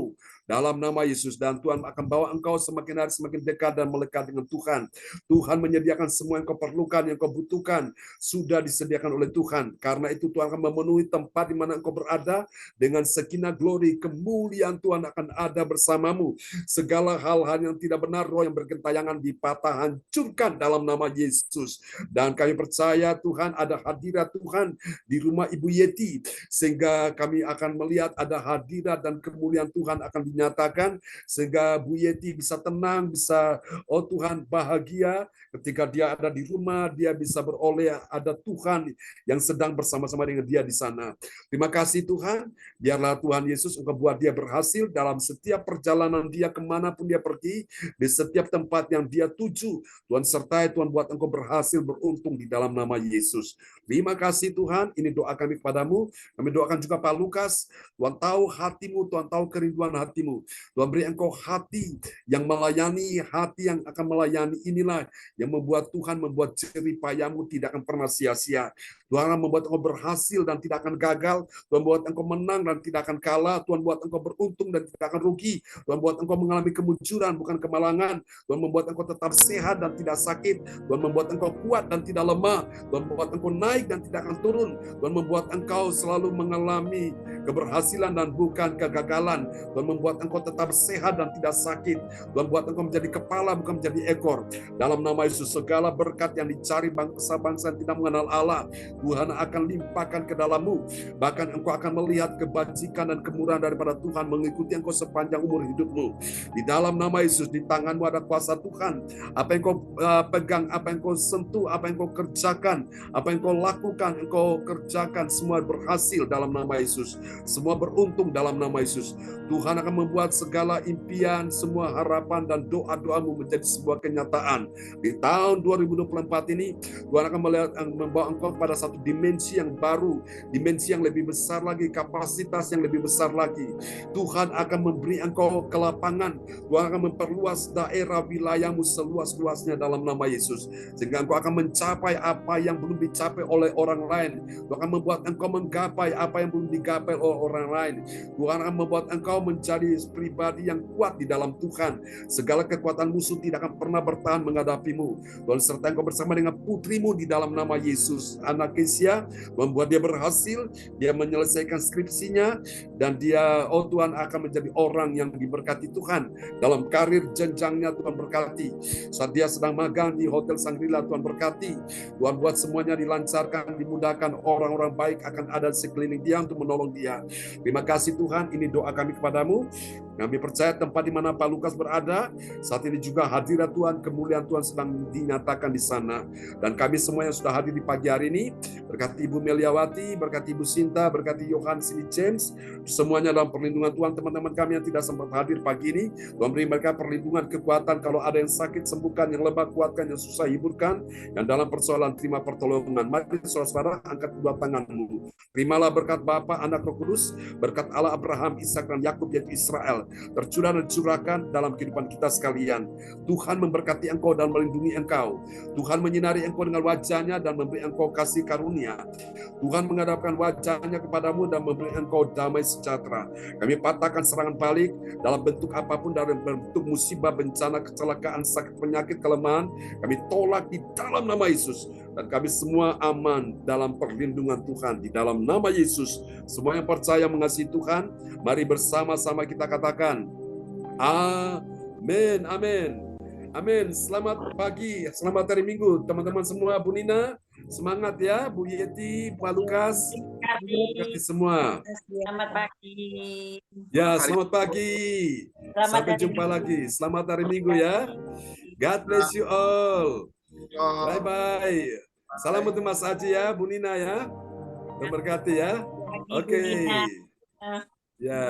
Dalam nama Yesus, dan Tuhan akan bawa engkau semakin hari semakin dekat dan melekat dengan Tuhan. Tuhan menyediakan semua yang kau perlukan, yang kau butuhkan, sudah disediakan oleh Tuhan. Karena itu Tuhan akan memenuhi tempat di mana engkau berada dengan sakinah glory, kemuliaan Tuhan akan ada bersamamu. Segala hal-hal yang tidak benar, roh yang bergentayangan dipatah hancurkan dalam nama Yesus. Dan kami percaya Tuhan ada hadirat Tuhan di rumah Ibu Yeti, sehingga kami akan melihat ada hadirat dan kemuliaan Tuhan akan dinyatakan, sehingga Bu Yeti bisa tenang, bisa oh Tuhan bahagia ketika dia ada di rumah, dia bisa beroleh ada Tuhan yang sedang bersama-sama dengan dia di sana. Terima kasih Tuhan, biarlah Tuhan Yesus engkau buat dia berhasil dalam setiap perjalanan dia kemanapun dia pergi, di setiap tempat yang dia tuju. Tuhan sertai, Tuhan buat engkau berhasil, beruntung di dalam nama Yesus. Terima kasih Tuhan, ini doa kami kepadamu. Kami doakan juga Pak Lukas, Tuhan tahu hatimu, Tuhan tahu kerinduan hatimu. Tuhan beri engkau hati yang melayani, hati yang akan melayani. Inilah yang membuat Tuhan membuat jerih payahmu tidak akan pernah sia-sia. Tuhan akan membuat engkau berhasil dan tidak akan gagal. Tuhan buat engkau menang dan tidak akan kalah. Tuhan buat engkau beruntung dan tidak akan rugi. Tuhan buat engkau mengalami kemunculan bukan kemalangan. Tuhan membuat engkau tetap sehat dan tidak sakit. Tuhan membuat engkau kuat dan tidak lemah. Tuhan membuat engkau naik dan tidak akan turun. Tuhan membuat engkau selalu mengalami keberhasilan dan bukan kegagalan. Tuhan membuat engkau tetap sehat dan tidak sakit. Tuhan buat engkau menjadi kepala bukan menjadi ekor. Dalam nama Yesus, segala berkat yang dicari bangsa-bangsa yang tidak mengenal Allah, Tuhan akan limpahkan ke dalammu. Bahkan engkau akan melihat kebajikan dan kemurahan daripada Tuhan mengikuti engkau sepanjang umur hidupmu. Di dalam nama Yesus, di tanganmu ada kuasa Tuhan. Apa yang kau pegang, apa yang kau sentuh, apa yang kau kerjakan, apa yang kau lakukan, engkau kerjakan, semua berhasil dalam nama Yesus. Semua beruntung dalam nama Yesus. Tuhan akan membuat segala impian, semua harapan dan doa-doamu menjadi sebuah kenyataan. Di tahun 2024 ini, Tuhan akan membawa engkau pada satu dimensi yang baru, dimensi yang lebih besar lagi, kapasitas yang lebih besar lagi. Tuhan akan memberi engkau kelapangan. Tuhan akan memperluas daerah wilayahmu seluas-luasnya dalam nama Yesus. Sehingga engkau akan mencapai apa yang belum dicapai oleh orang lain. Tuhan akan membuat engkau menggapai apa yang belum digapai oleh orang lain. Tuhan akan membuat engkau menjadi pribadi yang kuat di dalam Tuhan. Segala kekuatan musuh tidak akan pernah bertahan menghadapimu. Tuhan serta engkau bersama dengan putrimu di dalam nama Yesus. Anak Kesia, membuat dia berhasil, dia menyelesaikan skripsinya, dan dia, oh Tuhan, akan menjadi orang yang diberkati Tuhan. Dalam karir jenjangnya Tuhan berkati. Saat dia sedang magang di Hotel Shangri-La, Tuhan berkati. Tuhan buat semuanya dilancarkan, dimudahkan. Orang-orang baik akan ada di sekeliling dia untuk menolong dia. Terima kasih Tuhan, ini doa kami kepadamu. Kami percaya tempat di mana Pak Lukas berada, saat ini juga hadirat Tuhan, kemuliaan Tuhan sedang dinyatakan di sana. Dan kami semua yang sudah hadir di pagi hari ini, berkati Ibu Meliawati, berkati Ibu Sinta, berkati Yohan Sini James, semuanya dalam perlindungan Tuhan. Teman-teman kami yang tidak sempat hadir pagi ini, Tuhan beri mereka perlindungan, kekuatan. Kalau ada yang sakit, sembuhkan, yang lemah kuatkan, yang susah hiburkan, yang dalam persoalan terima pertolongan. Mari saudara-saudara, angkat kedua tanganmu. Terimalah berkat Bapa, Anak, Roh Kudus, berkat Allah Abraham, Ishak dan Yakub yaitu Israel, tercurah dan dicurahkan dalam kehidupan kita sekalian. Tuhan memberkati engkau dan melindungi engkau. Tuhan menyinari engkau dengan wajahnya dan memberi engkau kasih karunia. Tuhan menghadapkan wajahnya kepadamu dan memberi engkau damai sejahtera. Kami patahkan serangan balik dalam bentuk apapun, dalam bentuk musibah, bencana, kecelakaan, sakit, penyakit, kelemahan. Kami tolak di dalam nama Yesus. Dan kami semua aman dalam perlindungan Tuhan. Di dalam nama Yesus, semua yang percaya mengasihi Tuhan, mari bersama-sama kita katakan, amin, amin, amin. Selamat pagi, selamat hari Minggu, teman-teman semua. Bu Nina, semangat ya. Bu Yeti, Pak Lukas, terima kasih semua. Selamat pagi. Ya, selamat pagi. Sampai jumpa lagi. Selamat hari Minggu ya. God bless you all. Bye-bye. Salam untuk Mas Aji ya, Bu Nina ya. Terberkati ya. Oke. Ya.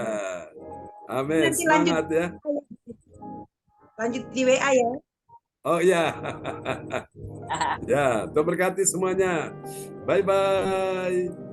Amin. Nanti Semangat ya. Lanjut di WA ya. Oh ya. Ya, terberkati semuanya. Bye-bye.